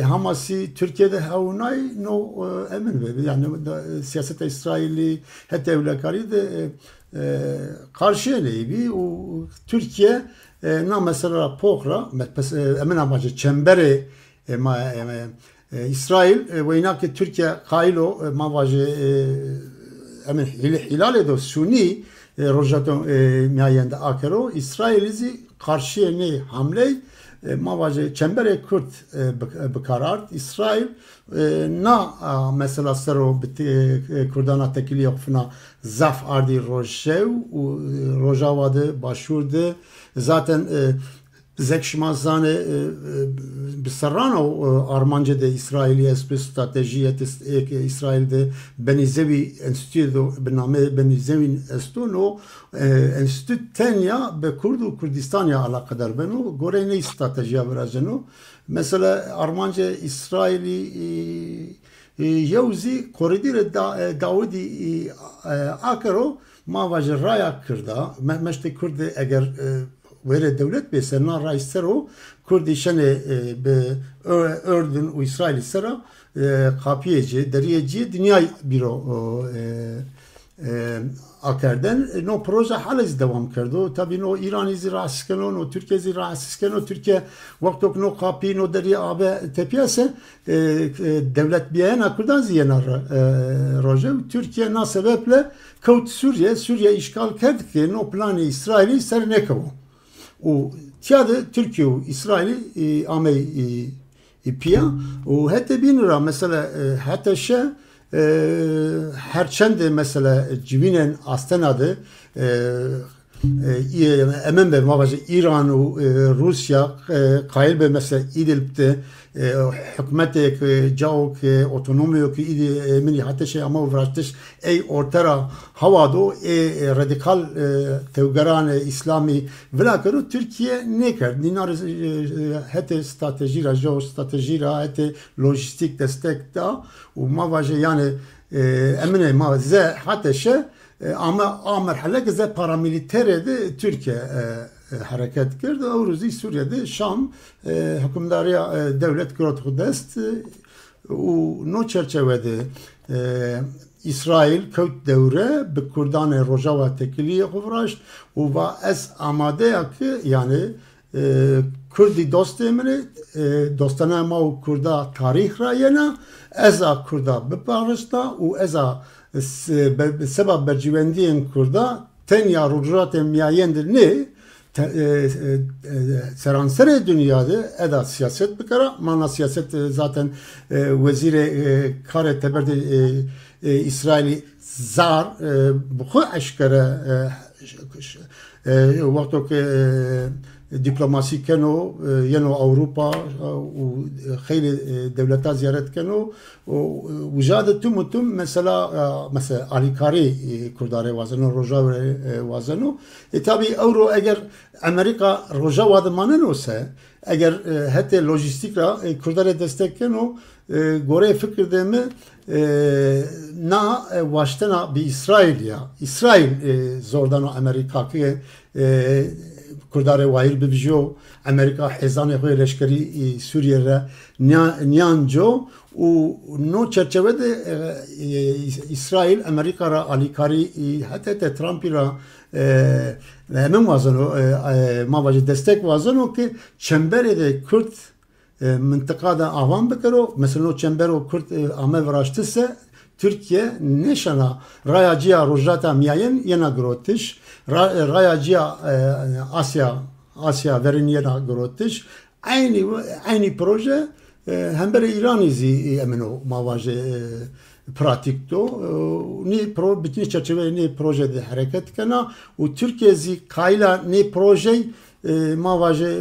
Hamas'ı Türkiye'de havunay no emin ve yani siyaset İsrail'i hatta evlakari de karşı eleği o Türkiye na mesela pokra emin amacı çembere İsrail ve inaki Türkiye kailo mavaje emin hilal edo Suni rojato miyayende akero İsrail'izi karşıya ne hamle mavaje çembere Kürt bekarart İsrail na mesela sero Kurdana tekili yokfuna zaf ardi rojev rojavadı başurdu zaten Zekşmazane Bisarrano Armanca'da İsrail'i espri stratejiyet İsrail'de Benizevi Enstitüdo bename Benizevin Estuno Enstitü Tenya be Kurdu Kurdistanya alakadar beno gore ne stratejiya veraceno mesela Armanca İsrail'i Yevzi koridire Davudi Akaro mavaje raya kırda meşte Kürde eğer vere devlet be serna raisero Kurdişane be Ürdün u İsrail sera kapiyeci deriyeci dünya biro akarden no proje haliz devam kerdo tabi no İran izi rahatsızken no Türkiye izi rahatsızken no Türkiye vaktok no kapi no deriye abe tepiyase devlet biyen akurdan ziyenar roje Türkiye na sebeple kavut Suriye işgal kerdik ki no planı İsrail'i ser ne kavu o tiyadı Türkiye İsrail'i amey ipiya o hatta binira mesela hatta herçende mesela civinen astenadı emin be mavaje İran u Rusya kail be mesela İdlib'de hükümete cavuk otonomi ki emini hatta ama uğraştış ey ortara havado radikal tevgaran İslami velakaro Türkiye ne kar dinar hatta strateji rajo strateji hatta lojistik destek da u mavaje yani emine mavaze hatta ama merhale ki paramilitere Türkiye hareket girdi. Avruzi Suriye'de Şam hükümdariya devlet kurulu dest o no çerçevede İsrail kavut devre bi Kurdan Rojava tekiliye kuvraşt o va es amade ki yani Kurdi dost emri dostana ma Kurda tarih rayena eza Kurda biparışta o eza sebep bercivendiyen Kurda ten ya rucrat miyayendir ne seransere dünyada eda siyaset bir kara mana siyaset zaten vezire kare teberde İsraili zar bu aşkara vakto ki diplomasi keno yeno Avrupa u خیلی devleta ziyaret keno وجاد تم mesela alikari kurdare vazeno Rojava vazeno tabi euro eğer Amerika Rojava demanen olsa eğer hatta lojistikra kurdare destek keno gore fikir deme na baştana bir İsrail zordan Amerika ki کردار وایر ببیجو امریکا حزان خوی لشکری سوریه را نیانجو و نو چرچوه ده اسرائیل امریکا را آلیکاری حتی ترامپی را من وازنو ما واجه دستک وازنو که چنبره ده کرد منطقه ده آوان بکرو مثلا چنبر و کرد آمه وراشتسه Türkiye neşana rayacıya rojata miyayen yena grotiş rayacıya Asya verin yena grotiş aynı proje hem böyle İranizi emino mavaje pratikto ne pro bütün çerçeve ne projede hareket kana o Türkiye'zi kayla ne proje mavaje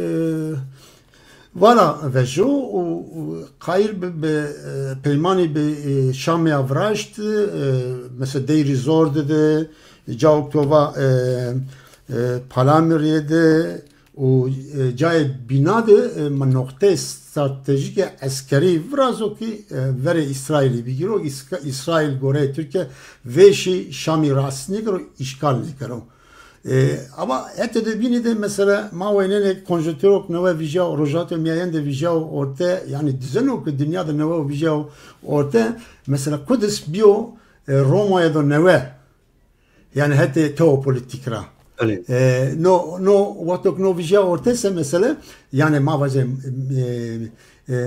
Valla vejo u kayır peymani be Şam'e avraştı mesela Deir zor dedi Cavuktov'a Palamir'ydi o cay binadı nokta stratejik askeri vrazo ki vere İsrail'i bigiro İsrail gore Türkiye veşi Şam'i rasni karo işgal karo ama hatta de bini de mesela mavenene konjonktürok nova vijao rojato miyen de vijao orta yani düzen o ki dünyada nova vijao orta mesela Kudüs bio Roma'ya da nova yani hatta teopolitikra no vatok no vijao orta ise mesela yani mavaze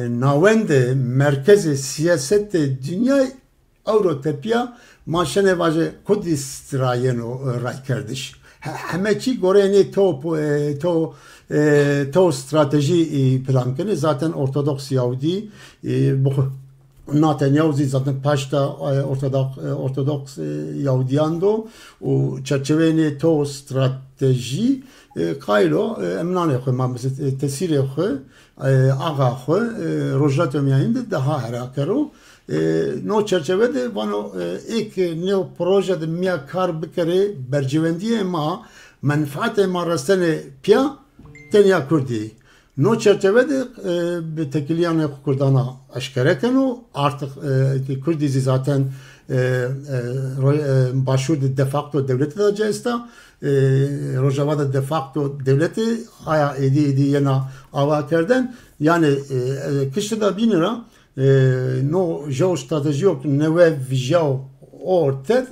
navende merkezi siyasette dünya Avrupa maşane vaje Kudüs rayeno ray kardeş همه چی گرینی تو استراتژی پلان کنه zaten Ortodoks Yahudi Netanyahu zaten başta Ortodoks Yahudiyandı o çerçeveni to strateji kaylo emnane xwe mesela tesiri xwe ağa xwe rojat ömyayinde daha harakero no çerçevede vano ilk neo projede miya kar bikare bercevendiye ma menfaate ma rastene pia tenya Kurdi. No çerçevede tekiliyan Kurdana aşkare kenu artık Kurdizi zaten başvurdu de facto devleti de cesta Rojava'da de facto devleti aya edi yena avakerden yani kışta 1000 lira no jeostrateji yok neve vijao orta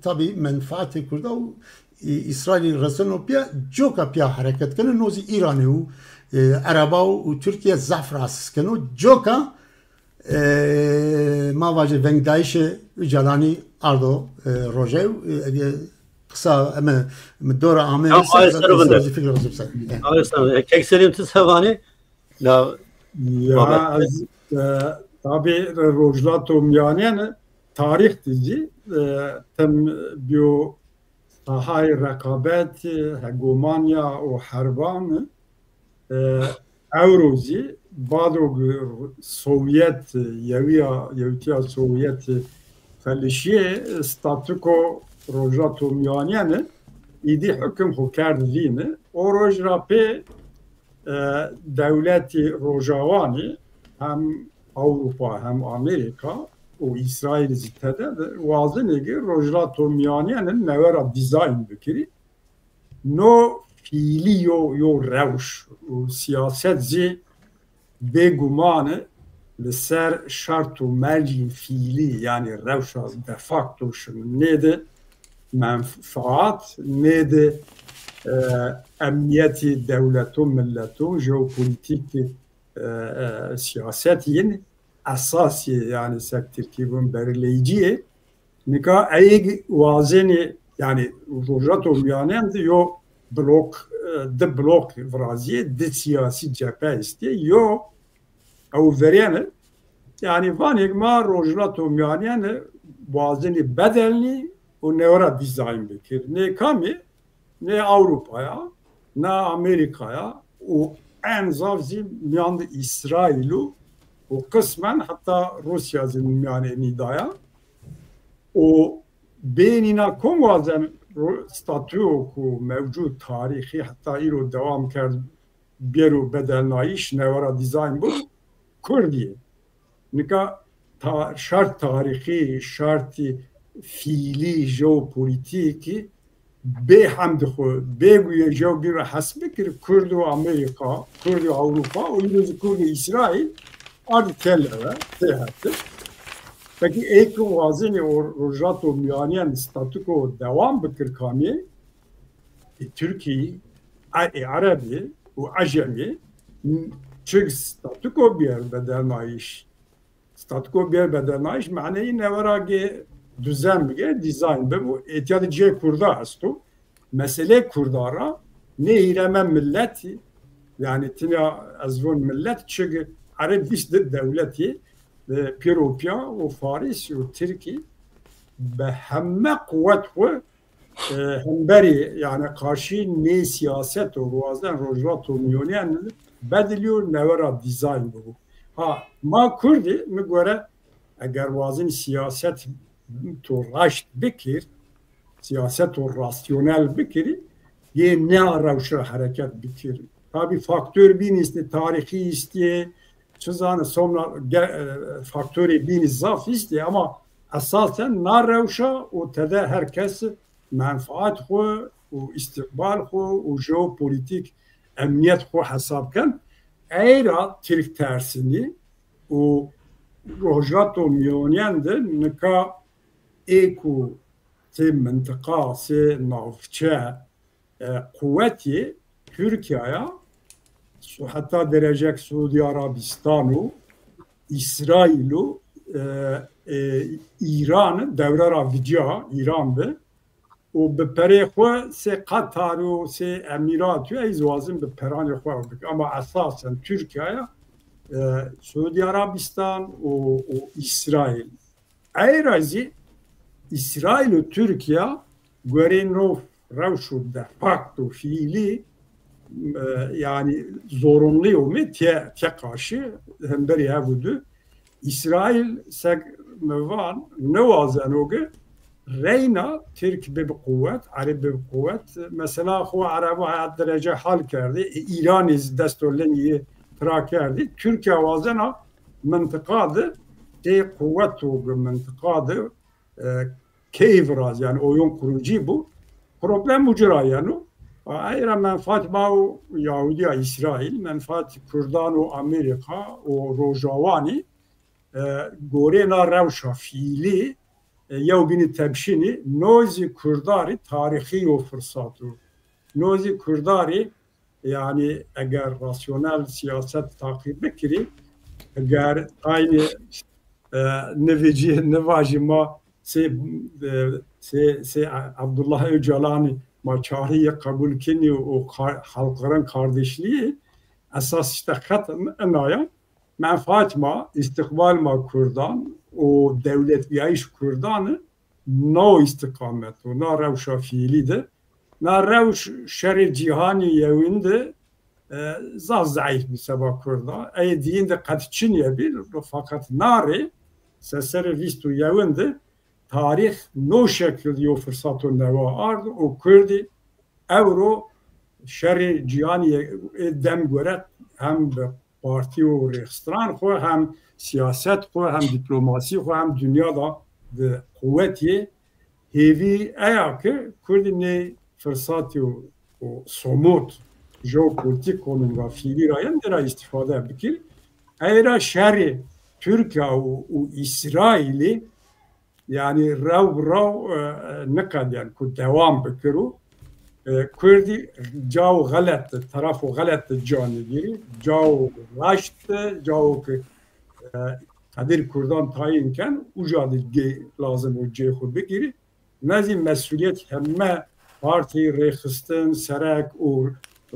tabi menfaati kurda İsrail rasyonopya joka pya hareket kene nozi İran'ı Araba u Türkiye zafras kene joka mavaje vengdayşe Jalani Ardo Rojev kısa ama dora ame fikir olursa. Aynen. Kekselim tsavani la ya tabi rojlatom yani tarih dizi tem bio sahay rekabet hegemonya o harban Evrozi badro Sovyet Yevtiya Sovyet felişiye statüko rojlatom yani idi hüküm hukardini o rojrape devleti Rojavani hem Avrupa hem Amerika o İsrail zitede vazınegi Rojlatomyani'nin nevera dizayn bükiri no fiili yo revş o siyaset zi begumanı ser şartu merci fiili yani revşa de facto ne de menfaat ne de emniyeti devletin milletin jeopolitik siyasetiyin esası yani sektirkibun belirleyici nika ayg vazeni yani Rojlatom yani yo blok de blok vraziye de siyasi cephe istiyor yo o verene yani vanigma Rojlatom yani vazeni bedelni o nevra dizayn bekir ne kami ne Avrupa'ya ne Amerika'ya o en zavzi yandı İsrail'u o kısmen hatta Rusya'nın yani nidaya o beynina komvazen statü ku mevcut tarihi hatta iro devam kerd biru bedelnayiş nevara dizayn bu Kurdiye nika şart tarihi şarti fiili jeopolitiki به حمد خو بگویه جوگی را حسب بکر کرد و امریکا کرد و اروپا و ایروز کرد اسرائیل آد تله تهته پکی ایک وازن روجات و میانیان ستاتوکو دوام بکر کامی ترکی عربی و عجمی چه ستاتوکو بیار بدنایش ستاتوکو بیار بدنایش معنی نوراگی düzen bile dizayn be bu ihtiyacı kurda astu mesele kurdara ne ireme milleti yani tina azvon millet çünkü Arabist devleti Piropya ve Faris ve Türkiye be hemme kuvvet ve hemberi yani karşı ne siyaset o ruazdan rojvat o milyoniyen bedeliyor nevera dizayn bu ha ma kurdi mi göre eğer vazin siyaset تو رشد بکر سیاست و راسیونل بکری یه نه روش حرکت بکری tabi faktör binisti tarihi istiye çözane sonra faktörü bini zaf istiye ama esasen nar revşa o tede herkes menfaat xo o istikbal xo o jeopolitik emniyet xo hesapken eğra Türk tersini o rojat o milyoniyen de nika ایکو سی منطقه سی نافچه قوتی ترکیه حتی درجه سعودی عربستان و اسرائیل و ایران دوره را ویجا ایران به و به پره خو سی قطر و سی امیرات و ایز وازن به پران خو بک اما اساسا ترکیه سعودی عربستان و اسرائیل ای رازی İsrail ve Türkiye görenov revşu de facto fiili yani zorunlu olma te karşı hem beri havudu İsrail sek mevan ne vazen oge reyna Türk bir kuvvet Arap bir kuvvet mesela o Arap hayat derece hal kerdi İran iz destörlen trak kerdi Türkiye vazena mıntıkadı te kuvvet oge mıntıkadı keyif raz yani oyun kurucu bu. Problem bucura yani. Ayrıca menfaat bağ Yahudiya İsrail, menfaat Kürdan o Amerika o Rojavani gorena revşa fiili yevbini tebşini nozi Kürdari tarihi o fırsatı. Nozi Kürdari yani eğer rasyonel siyaset takip bekiri eğer aynı nevacıma se Abdullah Öcalan'ı maçariye kabul kini o halkların kardeşliği esas işte enaya menfaat ma istikbal ma Kürdan o devlet yaş Kürdan'ı no istikamet o na revşa fiili de na revş şer cihani yevinde zayıf bir sebep Kürdan ey diyinde katçın yebil fakat nari sesere vistu yevinde tarih no şekilde o fırsatı neva ardı o Kürdi Euro şerri cihani dem göre hem parti o restoran xo hem siyaset xo hem diplomasi xo hem dünyada de kuvveti hevi ayakı Kürdi ne fırsatı o somut jeopolitik konumda fiili rayan dera istifade bikir ayra şerri Türkiye o İsrail'i yani rav ne kadar yani ku devam bikru Kürdi cav galet tarafı galet canigiri cav raşt cav ki kadir Kürdan tayinken ucadı lazım o cehud bikiri nezim mesuliyet hemme parti rexistin serek o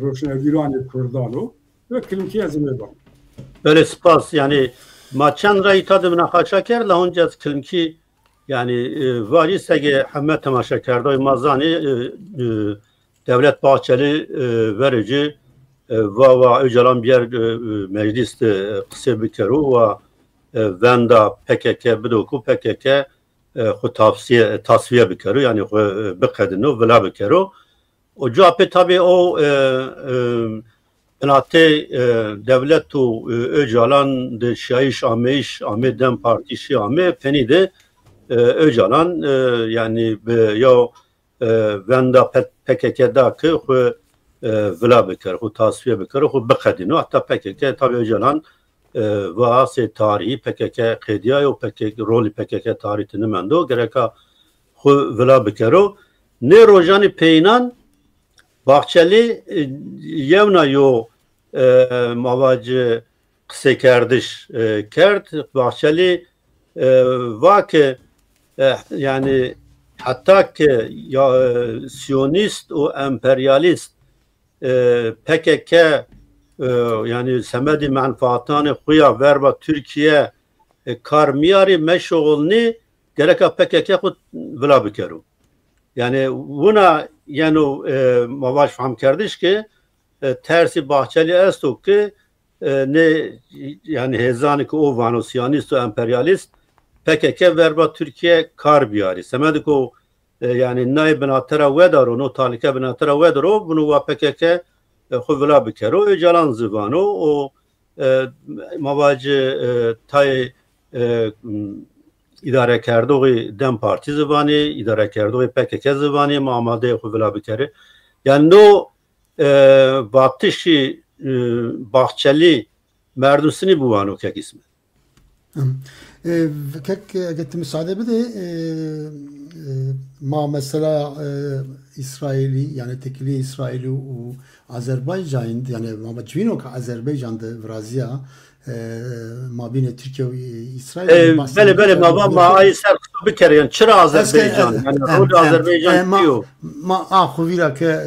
roşneviran Kürdanı ve kilimki azime bak. Böyle spas yani maçan rayı tadı münakaşa ker la onca kilimki yani vali sege hemme temaşa kerday mazani devlet bahçeli verici ve Öcalan bir mecliste kısa bikeru ve venda PKK bidoku PKK xu tasfiye bikeru yani bikadinu vela bikeru o cevapı tabi o penate devlet u Öcalan de şahiş ameş Dem Partisi ame peni de Öcalan yani ya venda PKK da ki xu vila bikir, xu tasfiye bikir, xu biqedin. Hatta PKK tabi öcalan vaası tarihi PKK qediya o PKK rolü PKK tarihini mendo gereka xu vila bikiro. Ne rojani peynan Bahçeli yevna yo mavacı kısa kardeş kert Bahçeli vaki yani hatta ki ya Siyonist o emperyalist PKK yani semedi menfaatani kuya verba Türkiye karmiyari meşğulni gereka PKK kut vila bikeru. Yani buna yani mavaş fahm kardeş ki tersi Bahçeli esto ki ne yani hezani ki o vano Siyonist o emperyalist PKK verba Türkiye kar biyari. Semedik o yani nay binatera vedaro no talike binatera vedaro bunu va PKK xuvla bikero ecalan zivano o mavacı tay idare kerdoği Dem Parti zivani idare kerdoği PKK zivani mamade xuvla bikeri. Yani no batışi Bahçeli merdusini bu vano kek ismi. Kek gitti müsaade bir de ma mesela İsraili yani tekili İsraili u Azerbaycan yani ma civino ka Azerbaycan'da Vrazia ma bine Türkiye ve İsrail böyle ma ay ser bir kere yani çıra Azerbaycan yani rol Azerbaycan diyor. Ma xuvira ke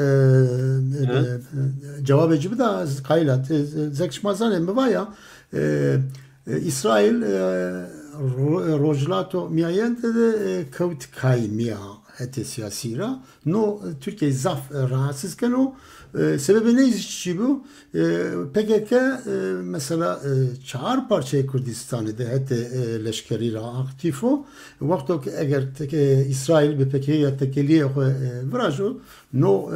cevap ecibi da kaylat zekşmazan mi var ya İsrail rojlato miyayente de kavit kaymiya hete siyasira no Türkiye zaf rahatsız keno sebebi ne işi bu PKK mesela çağır parçayı Kürdistan'da hete leşkeri ra aktifo vakto ki eğer İsrail bir PKK'ya tekeliye virajo no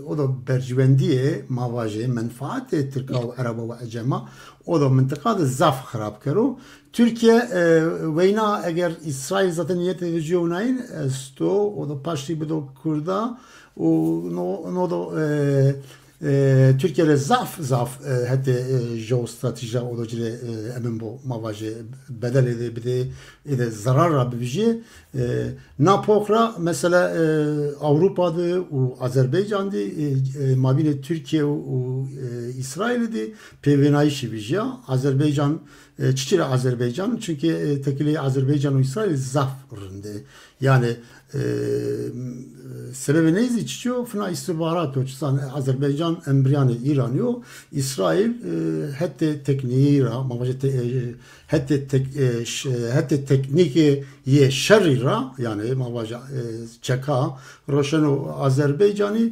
o da bercvendiye mavaje menfaat Türkiye ve Araba ve Ecema o da mıntıkada zaf harap kero Türkiye veyna eğer İsrail zaten niyet edici onayın sto o da paşti bir de Kurda o no da Türkiye'de zaf hatta jeostrateji o da cile emin bu mavaje bedel ede bir de zarar bir napokra mesela Avrupa'da o Azerbaycan'da mabine Türkiye o İsrail'de PVN'yi şibijya Azerbaycan çiçeği Azerbaycan çünkü tekili Azerbaycan ve İsrail zaf rında yani sebebi neyse içiyor? Fına istihbarat açısından Azerbaycan embriyani İran'ıyor. İsrail hatta tekniği hatta tekniği ye şerira yani mavaja çeka roşano Azerbaycan'ı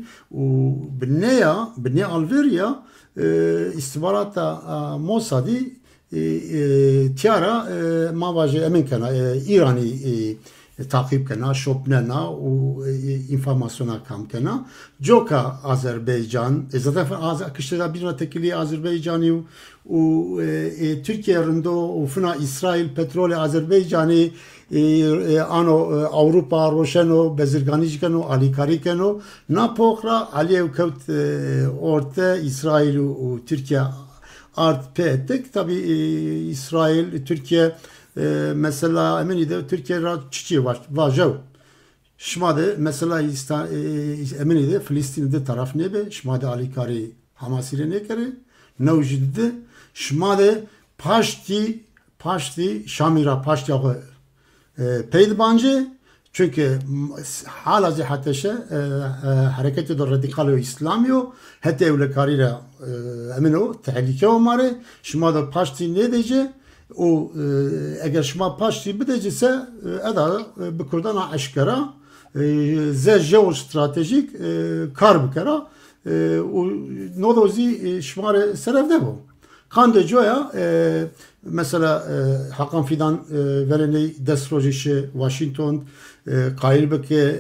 bine Alveria istihbarata Mossad'i tiyara mavaja emin kana İran'ı takip kena, şopnena, o informasyona kam kena. Joka Azerbaycan, zaten akışta bir tekili Azerbaycan'ı, o Türkiye'nin o fına İsrail petrolü Azerbaycan'ı, ano Avrupa roşeno bezirganijkeno, alikarikeno, napokra aliyev kevt orta İsrail o Türkiye art pettek tabi İsrail Türkiye mesela eminide Türkiye çiçeği var vajav. Şmade mesela eminide Filistin'de taraf ne be? Şmade alikari Hamasire ne kere? Nevjidde şmade paşti Şamira paşti peydbancı çünkü hala zihateşe hareketi de radikal İslamiyo hatta evlekariyle emino tehlike olmalı. Şmade paşti ne diyecek? O eğer şuma paşti bidecese eda bi Kurdana aşkara ze jeostratejik kar bikara o nodozi şmare serevde bu. Kande joya mesela Hakan Fidan vereni destrojişi Washington kail beke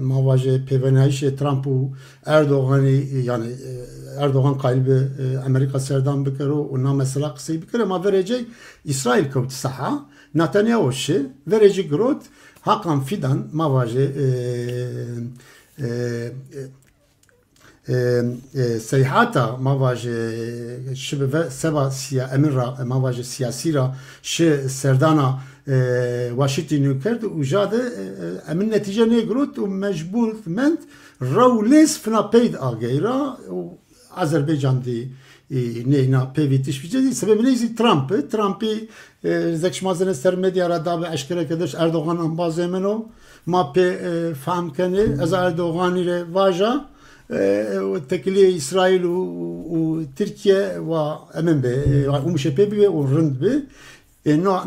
mavaje pevenayşe Trump'u Erdoğan'ı yani Erdoğan kalbi Amerika serdan bikere ona mesela kısayı bikere ama verecek İsrail kavti saha Netanyahu verecek grot Hakan Fidan mavaje سیحاتا مواج شبه سبا امن را مواج سیاسی را ش سردانا واشنطن کرد و جاده امن نتیجه نگروت و مجبور مند رولیس فنا پید آگیرا و آذربایجان دی نینا پیویتش بیچه سبب نیزی ترامپی زکشمازن سر مدیا را داب اشکره کدش اردوغان انبازه منو ما پی فهم کنه از اردوغانی ره واجا تكليه إسرائيل وتركيا وأمن به ومش بيبي ورند به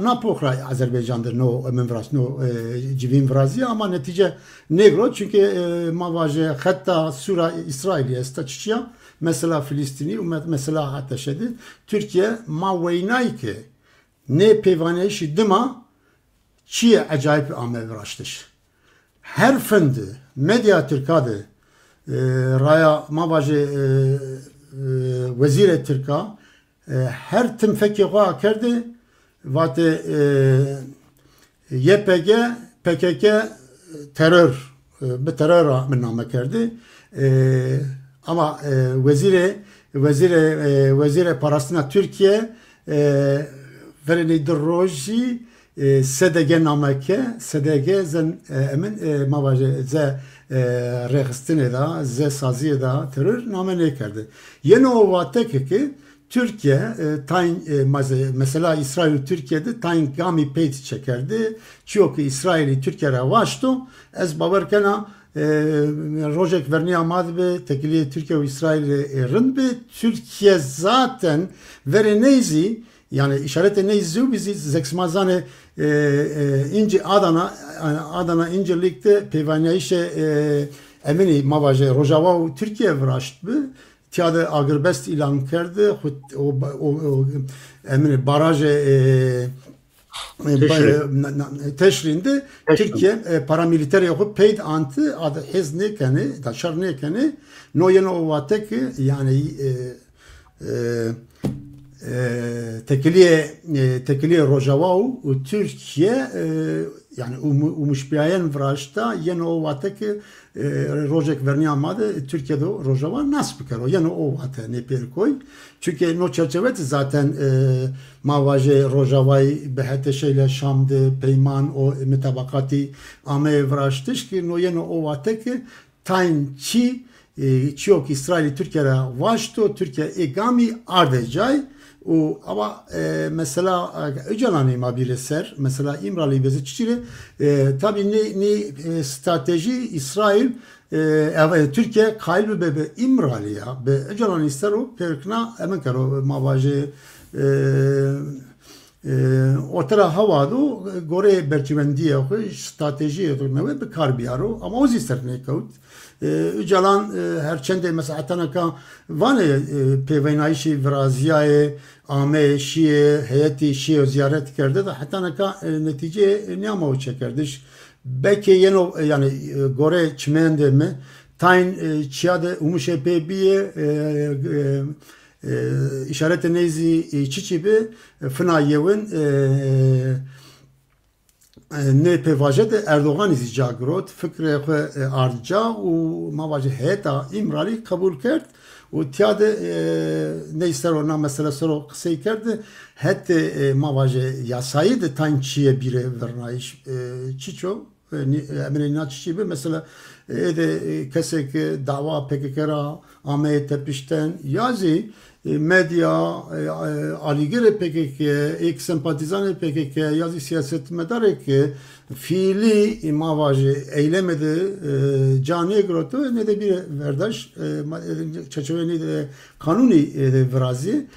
نو بوخرا أذربيجان در نو أمن فراس نو جيبين فرازي أما نتيجة نيجرو çünkü ما واجه حتى سورة إسرائيل استشيا مثلا فلسطيني ومثلا حتى شديد تركيا ما وينايك ne peyvaneyşi dima çiye acayip amel vraştış. Her fendi medya Türk'adı raya mavaje vezir Türk'a her timfekiğa kerdi vate YPG PKK terör bir terör miname kerdi ama vezire parasına Türkiye vereni droji SDG nameke SDG zen emin mavaje ze reğistine da ze saziye da terör name ne kerdi. Yeni o vatek ki Türkiye tayin mesela İsrail Türkiye'de tayin gami peyt çekerdi. Çünkü İsrail'i Türkiye'ye vaştu. Ez babarkena Rojek verni amad be tekliye Türkiye ve İsrail'e rın be Türkiye zaten verenezi yani işareti neyzi bizi zeksmazane inci Adana İncirlik'te peyvaniyişe emini mavaje Rojava Türkiye vraşt be tiyade agrbest ilan kerdi o emini barajı teşrinde Türkiye paramiliter yapıp peyd antı adı hezne keni taşar ne keni no yeni o vatek yani tekliye Rojava u Türkiye yani umuşbiyen vraşta yeni o vatek Rojek verni amadı Türkiye'de Rojava nasıl bikar o yani o vatek ne per koy çünkü no çerçevet zaten mavaje Rojava'yı behete şeyle Şam'de peyman o metabakati ame vraştış ki no yeni o vatek tayin çi çok İsrail Türkiye'ye vaşto Türkiye egami ardecay ama mesela Öcalan'ı ma bir eser mesela İmralı bezi çiçiri tabi ne strateji İsrail Türkiye kaybı be İmralı'ya be Öcalan ister o perkna emin karo mavajı ortara havadu gore berçivendiye o strateji yapılmıyor bir karbiyaro ama o ister ne kavut Öcalan herçende mesela tanaka vane pevenayişi vraziyayı ame şiye heyeti şiye ziyaret kerdi de hatta naka netice ne ama o çekerdiş belki yani gore çimende mi tayin çiyade umuşe pebiye işareti neyzi çiçibi fına yevin ne pevaje de Erdoğan izca grot fikre arca u mavaje heta İmralı kabul kert u tiyade ne ister ona mesela soru kısayı kerdi hette mavaje yasayı da tançiye bire vernayış çiço emine naçiçi bir mesela kesek dava PKK'ra ameye tepişten yazı medya aligere PKK ek sempatizan PKK yazı siyaset medarek fiili mavaje eylemedi cani grotu ne de bir verdaş çerçeve ne de kanuni vrazi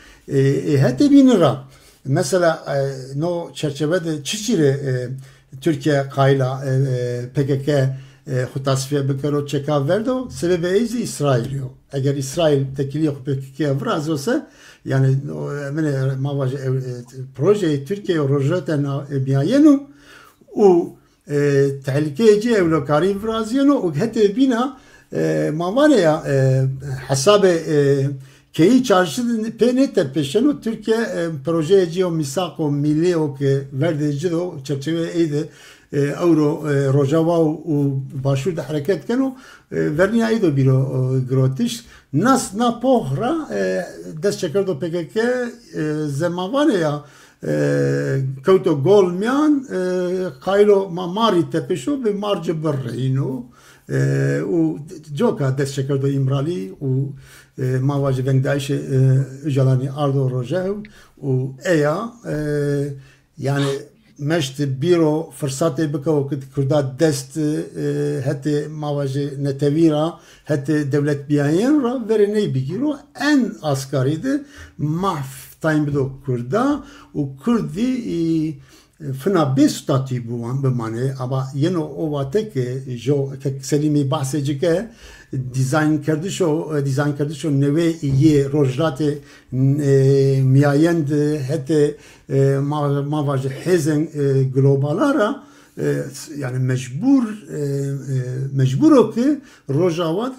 hette binira mesela no çerçevede çiçire Türkiye kayla PKK xutasfiye bikaro çeka verdo sebebi eyzi İsrail yo. Eğer İsrail tekili PKK'ya vraz olsa yani mavaje projeyi Türkiye rojeten biyayenu u tehlikeci evlokari vraziyenu u hete bina mavane hasabe keyi çarşı pene tepeşenu Türkiye projeci o misako milli o ke verdeci o çerçeve eydi اورو روجاوا و باشور ده حرکت کنو ورنیا ایدو بیرو گروتش ناس نا پوخرا دست چکردو PKK زمانه یا کوتو گول میان خایلو ما ماری تپشو به مارج برینو و جوکا دست چکردو امرالی و ما واجه بندایش اجالانی آردو روژه و ایا yani مشت بیرو فرصت بکو که کرده دست هتی مواجه نتویرا هتی دولت بیاین را وری نی بگیرو ان اسکاری ده محف تایم بدو کرده و کردی فنا بیستاتی بوان بمانه اما ینو اوواته که جو که سلیمی بحثه جکه دیزاین کردشو نوی یه روجرات میایند هتی ما واجه حزن گلوبالارا yani mecbur ki rojavat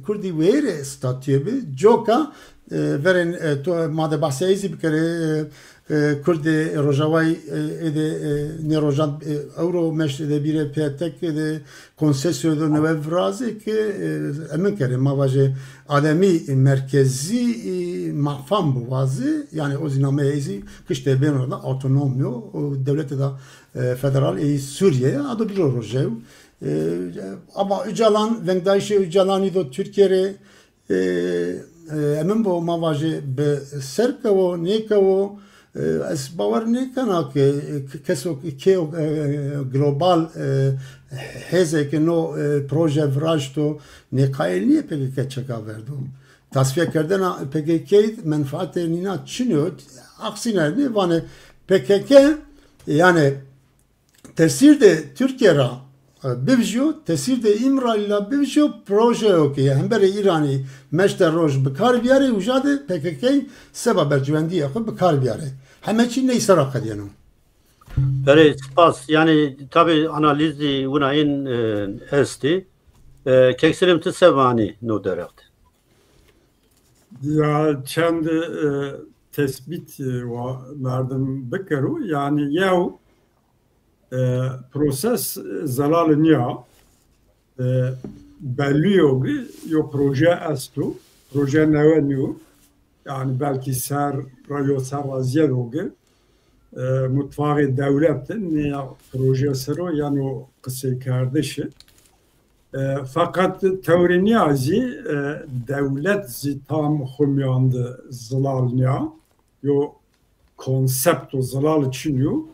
Kurdi vere statüye bir joka verin to madde bahsedizi bir kere Kurdi rojavay ede ne rojan euro meşte bir petek ede konsesyon de neve vrazi ki emin kere mavaje ademi merkezi mahfam bu vazı yani o zinameyzi kışte ben orada otonomiyo devlete de federal Suriye'ye adı bir rojev ama Öcalan Vendayşe Öcalan'ı da Türkiye'ye emin bu mavaje be serkavo nekavo از باور نکنم که کسی که گلوبال هزه که نو پروژه وراج تو نقایل نیه PKK چکا وردم تصفیه کردن PKK منفعت نینا چنید aksine ne vane PKK yani tesir de Türkiye ra bivjo tesir de İmralı'la bivjo proje o ki hem beri İran'ı meşte roj bekar biyare ujade PKK sebep bercüvendiye xo bekar biyare همه چی نیست را کدیانو. بله سپاس یعنی tabi analizi unayin esti keksirim tsevani no derekt. Ya kendi tespit verdim bekaru yani yav proses zalalnya belli yok yo proje estu proje neveniyor. Yani belki ser raziye roge mutfağı devletin ne projesi o yani o kısa kardeşi fakat teorini azi devlet zitam xumyandı zılalnya yo konsept o zılal için yo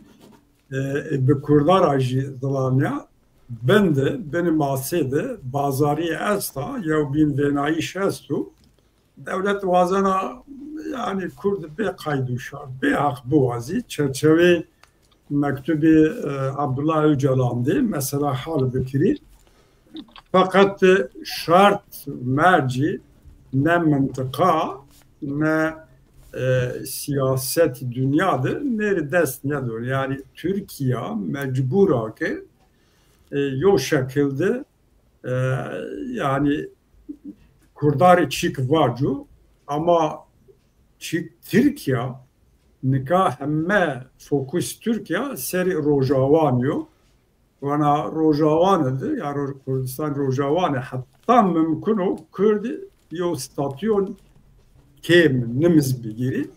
bir kurdar aji zılalnya ben de benim asede bazari esta ya bin venayiş estu devlet vazana yani Kurd be kaydı şart be hak bu vazi çerçeve mektubi Abdullah Öcalan'dı mesela hal bekiri fakat şart merci ne mıntıka ne siyaset dünyadır ne dest nedir yani Türkiye mecbur ki o şekilde yani Kurdar çık varcu ama çık Türkiye nikah hemme fokus Türkiye seri Rojavanıyor. Bana Rojavan'dı ya Kurdistan Rojavan'ı hatta mümkün o Kurdi yo statüyon kem nimiz bigiri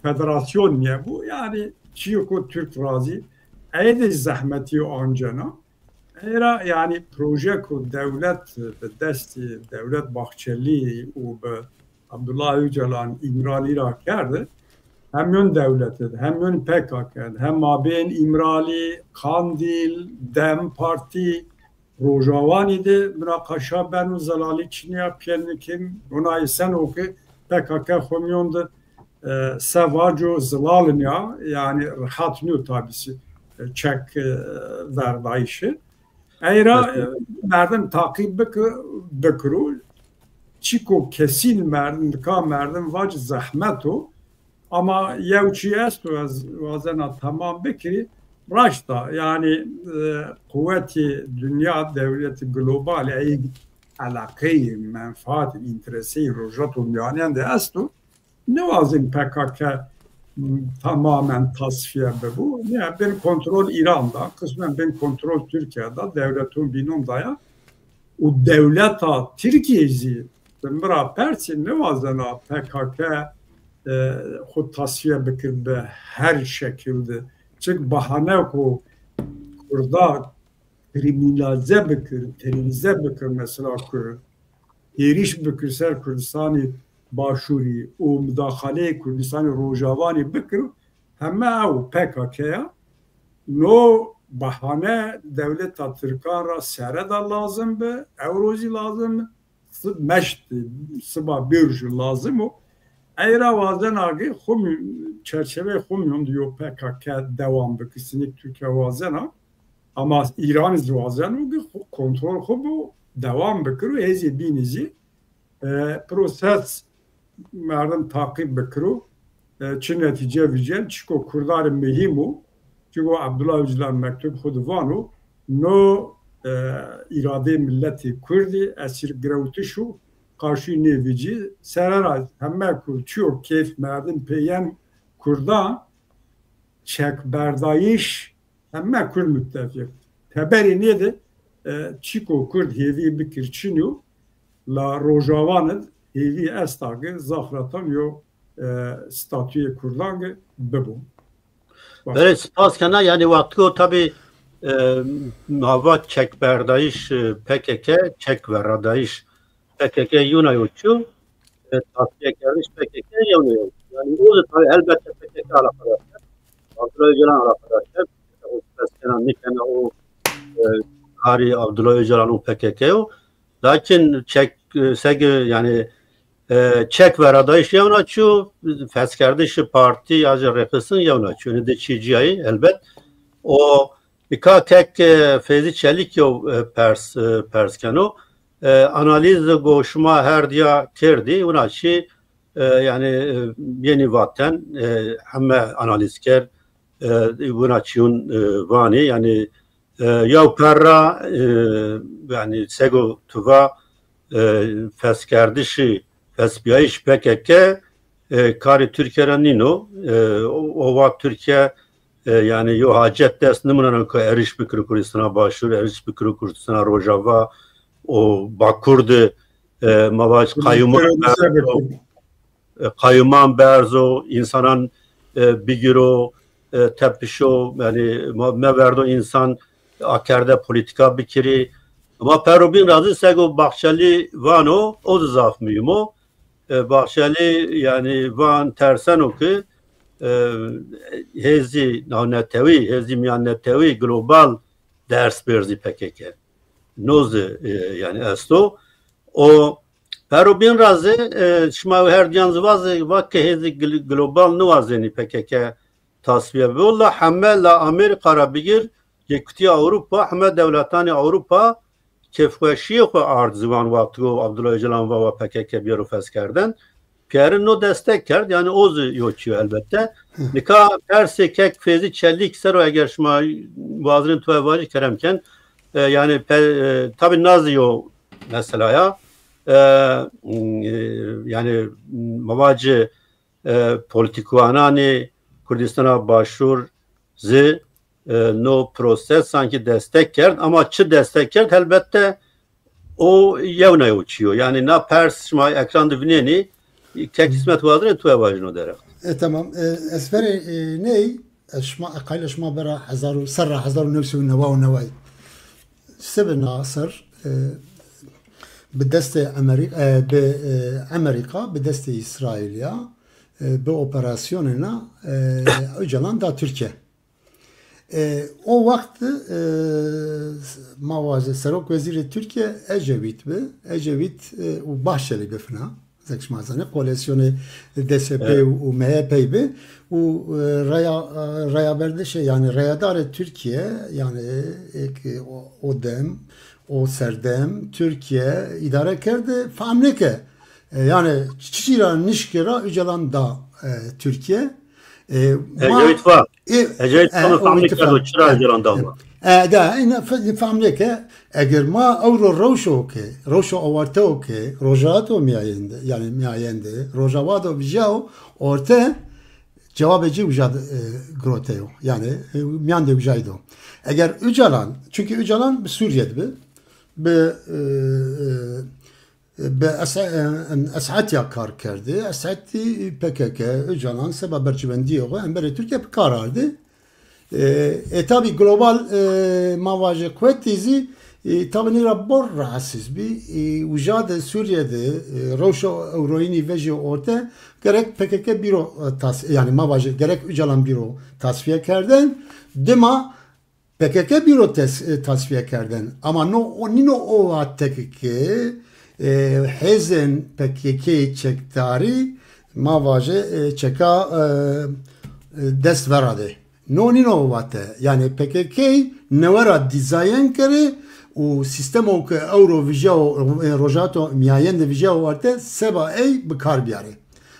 federasyon ne bu yani çiyoko Türk razi eyde zahmeti ancana Era yani proje ku devlet desti devlet Bahçeli u Abdullah Öcalan İmralı ra kerdi hem yön devleti hem yön PKK hem mabeyn İmralı Kandil Dem Parti Rojavani'de münakaşa ben zalali Çin'e piyenlikim ona sen o ki PKK xomyonda sevaco zalalnya yani rahat nü tabisi çek verdayışı Eyra merdim takip bekru çiko kesin merdim vac zahmet o ama yevçi est vazena tamam bekri raşta yani kuvveti dünya devleti global alakayı menfaat interesi rojatu yani de estu ne vazin PKK tamamen tasfiye bu. Yani ben kontrol İran'da, kısmen ben kontrol Türkiye'de, devletin binundaya. O devleta Türkiye'yi mıra Persin ne vazena PKK xud tasfiye bikir be her şekilde. Çünkü bahane ku Kurda kriminalize bikir, terörize bikir mesela ku eriş bikir ser Kurdistan'ı Başuri, o müdahale Kurdistan'ı Rojavani bikir, hemen o PKK'ya no bahane devlet Türkan ra sere da lazım be, evrozi lazım, meşt, sıba bir lazım o. Eğer vazen agi çerçeve xumyon diyor PKK devam bikisinik Türkiye vazen ama İran vazen o kontrol xubu devam bikir ezi binizi proses merdim takip bikir çi netice vicen çiko Kurdar mühim o çünkü Abdullah Öcalan mektup xudvanu no irade milleti Kurdi esir grevtişu karşı nevici serer hemme kurçuyor keyf merdim peyen Kurda çek berdayiş hemme kur müttefik teberi neydi çiko Kurd hevi bikir çinyo la rojavanı hevi estagı zafratan yo statüye Kurdanı bebu. Evet, spas kana yani vakti o tabi hava çek berdayiş PKK çek veradayiş PKK Yunay uçuyor. Tasfiye gelmiş PKK Yunay. Yani o da tabii elbette PKK arkadaşlar. Abdullah Öcalan arkadaşlar. O Peskenan Nikene o Hari Abdullah Öcalan o PKK'yo. Lakin çek segi yani çek veradayiş yavun açıyor. Feskerdeşi parti yazı refesin yavun açıyor. Ne de çiğciyayı elbet. O birkaç tek Feyzi Çelik yo Perskeno analiz goşuma her diye kerdi. Ona şey yani yeni vaten hem analizker buna çiğun vani yani ya perra yani sego tuva feskerdeşi fesbiyayiş PKK kari Türkiye'nin nino o vakit Türkiye yani yo hacet dest nımınan ko eriş bikri Kurdistan'a başvur, eriş bikri Kurdistan'a Rojava, o Bakur'du, mavaç Kayuman Berzo, insanın bigiro, tepişo, yani meverdo insan akerde politika bikiri. Ama perobin razı sego Bahçeli vano, o da zaf mühim o. Bahçeli yani van tersen o ki hezi netevi, hezi miyan netevi global ders berzi PKK. Noz yani esto o perobin razı şma her diyan vazı vakke hezi global nuvazeni PKK tasfiye valla hamla Amerika rabigir yekti Avrupa hamla devletani Avrupa kefweşiye xwe arzivan vakti Abdullah Öcalan ve PKK biyero feskerden Pierre'in o destek kerd yani oz yoçuyor elbette. Nika perse kek Feyzi Çelik sero eğer şma vazrin tuevacı keremken yani tabi naziyo mesela ya yani mavacı politikuanani Kurdistan'a başvur no proses sanki destek kerd ama çı destek kerd elbette o yevne uçuyor. Yani na pers şma ekranda vineni kek hizmet vazrin tuevacı derek. tamam. Esferi ney? شما أقل شما برا حزارو سر حزارو نفسه ونوا ونواي سبب ناصر بدست بأمريكا بدست إسرائيل بأوبراسيوننا أجلان دا تركيا o vakti mavaze Serok Veziri Türkiye Ecevit ve Ecevit u Bahçeli befna zekşmazane koalisyonu DSP u MHP be u raya verdi şey yani rayadar Türkiye yani o dem o serdem Türkiye idare kerdi famleke yani çiçira nişkira ücalan da Türkiye Ecevit var. Ecevit var famleke do çira ücalan da var. Da ina famleke eğer ma euro roşo avarto ki rojato miyayende yani miyayende rojavado bijao orta cevabıcı Ujad Groteo. Yani miyan de Ujaydo. Eğer Öcalan, çünkü Öcalan Suriye'de به اسعتیا کار کرده اسعتی PKK Öcalan sebep berçivendi o hem beri Türkiye bir karardı. Tabi global mavaje kuvvetizi tabi nira bor rahatsız bir ujade Suriye'de Roşa Euroyini veji orta gerek PKK biro yani mavaje gerek Öcalan biro tasfiye kerden dema PKK biro tasfiye kerden ama nino o atteki Hezen PKK çektari mavaje çeka dest verade. Nonino vate. Yani PKK nevera dizayn kere u sistemo ke euro vijao rojato miayen de vijao arte seba ey bikar biyare.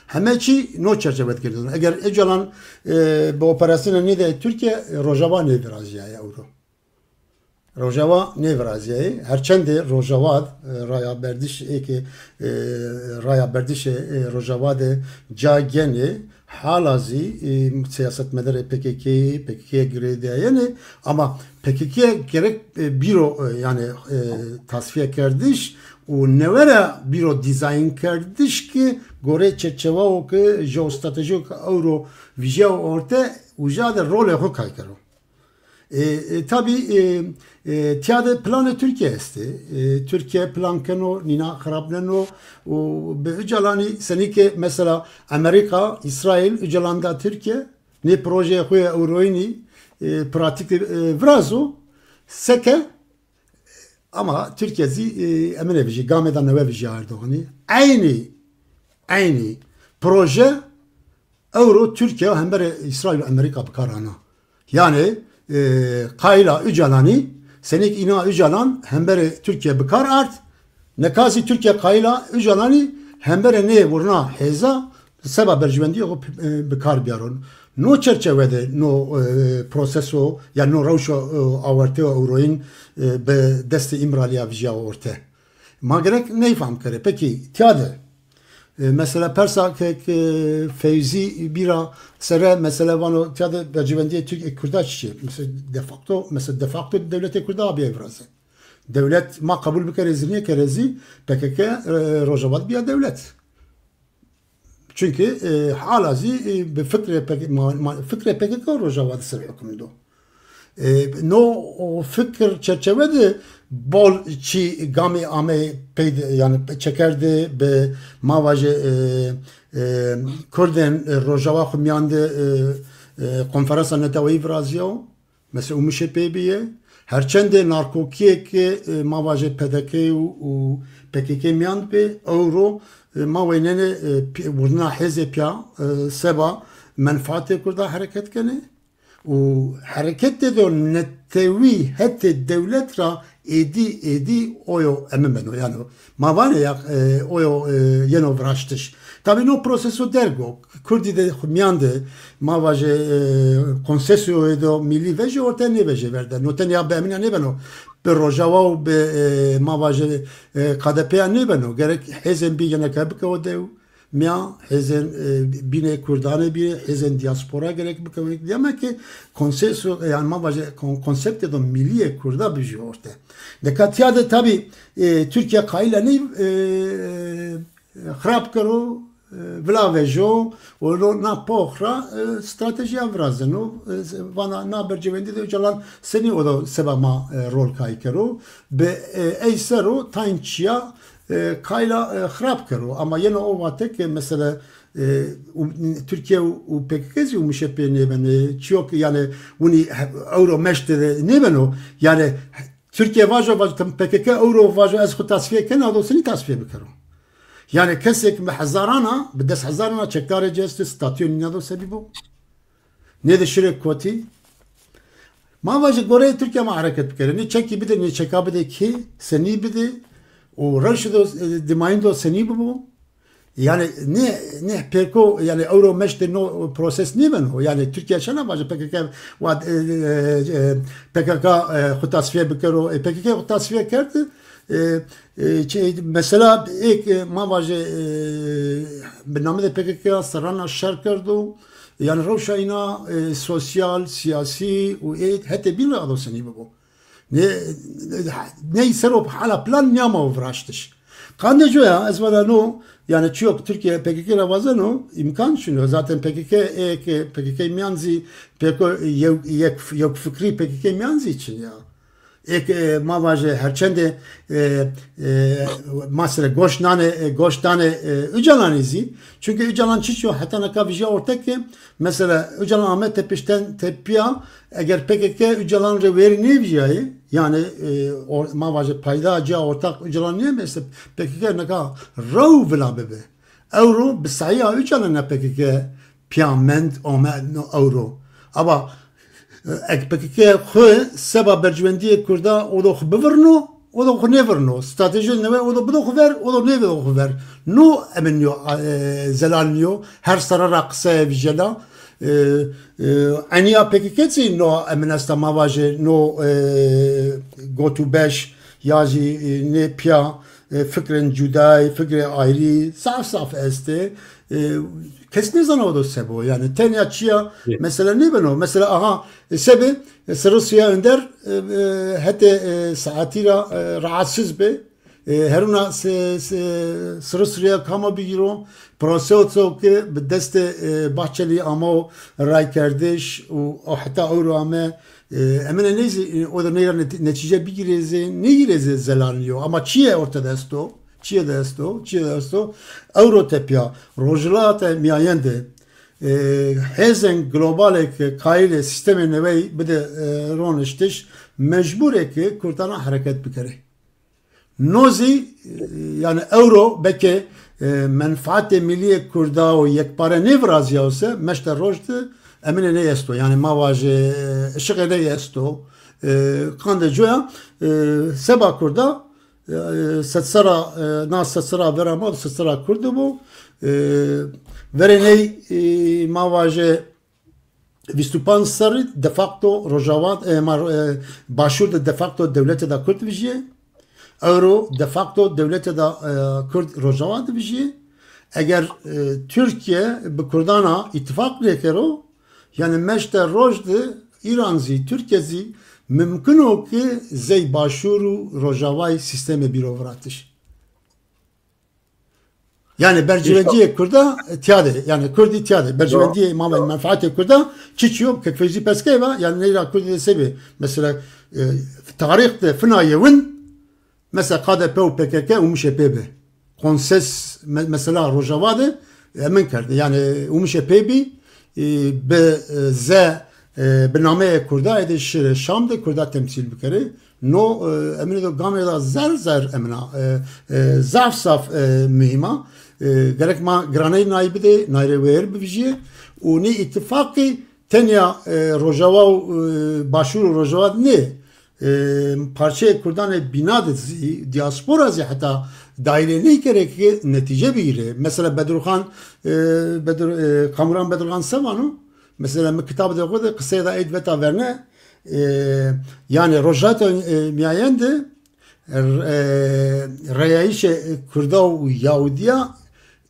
Hemeçi no çerçevet girdin. Eğer Öcalan bu operasyonu ne de Türkiye Rojava ne biraz ya euro. Rojava ne vraziyayı? Herçende Rojava Raya Berdiş ki Raya Berdiş Rojava de cageni halazi siyaset medere PKK'ye göre de yani ama PKK'ye gerek biro yani tasfiye kardeş o nevera biro dizayn kardeş ki gore çerçeve o ki jeostratejik euro vijeo orta ujade role hokay karo. Tabi tiyade planı Türkiye esti. Türkiye plan keno nina xarableno be Öcalan'ı senike mesela Amerika, İsrail, Öcalan'da Türkiye ne projeye koya Euroyini pratik vrazo seke ama Türkiye'zi eminevici gamedan nevevici Erdoğan'ı aynı proje Euro Türkiye hem de İsrail Amerika bakarana yani Kayla Öcalan'ı senik ina Öcalan hembere Türkiye bikar art nekazi Türkiye Kayla Öcalan'ı hembere ne vurna heza sebep bercüvendi o bikar biyaron no çerçevede no proseso ya no ravşo avarte Euro'in be deste imraliya vijya orte ma gerek neyfam kare peki tiyade mesela Persa Fevzi bira sere mesela vano tiyade bercivendiye Türkiye Kürdaççı mesela de facto devlete Kürda abi evrası. Devlet ma kabul bir kerezi niye kerezi PKK Rojavat bir devlet. Çünkü halazi bir fikre PKK Rojavat sır hükümdü. No o fikir çerçevede bol çi gami ame peyde yani çekerdi be mavaje Kürden Rojava xumyande konferansa netavi vrazio mesela umişe peybiye herçende narkokiye ki mavaje PDK u PKK miyand be euro mavenene vurna hezepya seba menfaate kurda hareket kene و حرکت دو نتوی حتی دولت را edi oyo ememeno yani mavane ya oyo yeno vrashtish tabi no proceso dergo kurdi de miande mavaje concesio edo milli veje orta ne veje verde no ten ya bemina ne beno be rojava be mavaje KDP ne beno gerek hezen bi yana kabka odev mia hezen bine kurdane bir hezen diaspora gerek bir kavik diyemem ki konseso yani mavaje konsepte de milliye kurda bir orta dekatiyade tabi Türkiye kayla ne xrab karo vlavejo o na pohra strateji avrazeno vana na bercevendi de Öcalan seni o da sebama rol kay karo be eysero tainçya kayla xrab karo ama yine o vatek mesela Türkiye u PKK'si u müşebbe ne beni çok yani bunu euro meşte ne beni yani Türkiye vajo PKK euro vajo az xut tasfiye kena adosini tasfiye bikaro yani kesek hazarana bedes hazarana çektar ecesti statüni ne do sebebi ne de şirek koti ma vajo gore Türkiye ma hareket bikare ne çeki bir de ne çeka bir de ki seni bir de o Raşido Dimayndo seni bu yani ne perko yani euro meşte no proses ne ben o yani Türkiye şana var PKK PKK tasfiye bikaro PKK tasfiye kerdi mesela ilk mavaje benamı da PKK sarana şer kerdu yani roşayna sosyal, siyasi و حتی بین آدوسنی ببو ne serop hala plan niyama uğraştış. Kandı joya az valla yani çok Türkiye PKK ravazano imkan şunu zaten PKK miyanzi yok fikri PKK miyanzi için ya. Mavaje herçende mesela goştane Öcalan'izi çünkü Öcalan çiçiyor hatta nakavıcı ortak ki mesela Öcalan Ahmet Tepeş'ten tepiya eğer PKK Öcalan reveri ne diyeceği yani mavaje paydaca ortak Öcalan niye mesela PKK naka rav vela bebe euro bisaya Öcalan PKK piyament euro ama PKK خو سبب برجوندی کردا او دو بورنو او دو نورنو استراتژی نو او دو بدو خبر او دو نو خبر نو امنیو زلالنیو هر سر رقصه ویجلا انیا PKK سی نو امن است مواجه نو go to bash یازی نه پیا فکرن جدای فکر ayrı saf este Kes ne o da sebo yani tenya çiya mesela ne ben o mesela aha sebi Rusya önder hatta saatira rahatsız be heruna Rusya kama bigiro proseso ki bedeste bahçeli ama ray kardeş o hatta euro ama emine neyse o da netice bigireze ne gireze zelanıyor ama çiye ortada sto Çiğ desto, Eurotepya, rojlata miyayende, hezen global kaile sistemi nevi bir de roniştiş, mecbur ki kurtana hareket bikere. Nozi yani Euro belki menfaat milliye kurda o yekpare nevraz yavse meşte rojdu emine ne yesto yani mavaje ışık ne yesto kande joya seba kurda Setsara nas setsara verama setsara kurdu bu vereney mavaje vistupan sarı de facto rojavat başur de facto devlete da Kürt vijiye euro de facto devlete da Kürt rojavat vijiye eğer Türkiye bu Kurdana ittifak lekero yani meşte rojdu İranzi Türkiye'zi mümkün o ki zey başuru rojavay sistemi bir ovratış. Yani bercivenciye kurda tiyade yani kurdi tiyade bercivenciye mamen menfaati kurda çiçiyor kekfezi peskeva yani neyra kurdi sebi mesela tarihte fınayevin mesela KDP u PKK umuşepebi konses mesela rojavadı emin kerdi yani umuşepebi be ze برنامه کرده ایدش شام ده کرده تمثیل بکره نو امین دو گامی دا زر امنا زعف صاف مهمه gerek ma granay naibi de nairever bivjiye u ni ittifaqi tenya rojava başur rojava ne parça kurdan bina de diaspora zi hatta daire ne gerek netice bire mesela Bedurhan Kamuran Bedurhan Sevanu mesela kitabı da okudu kısaya da eyd ve taverne yani rojat miyayende reyayişe Kurdav Yahudiya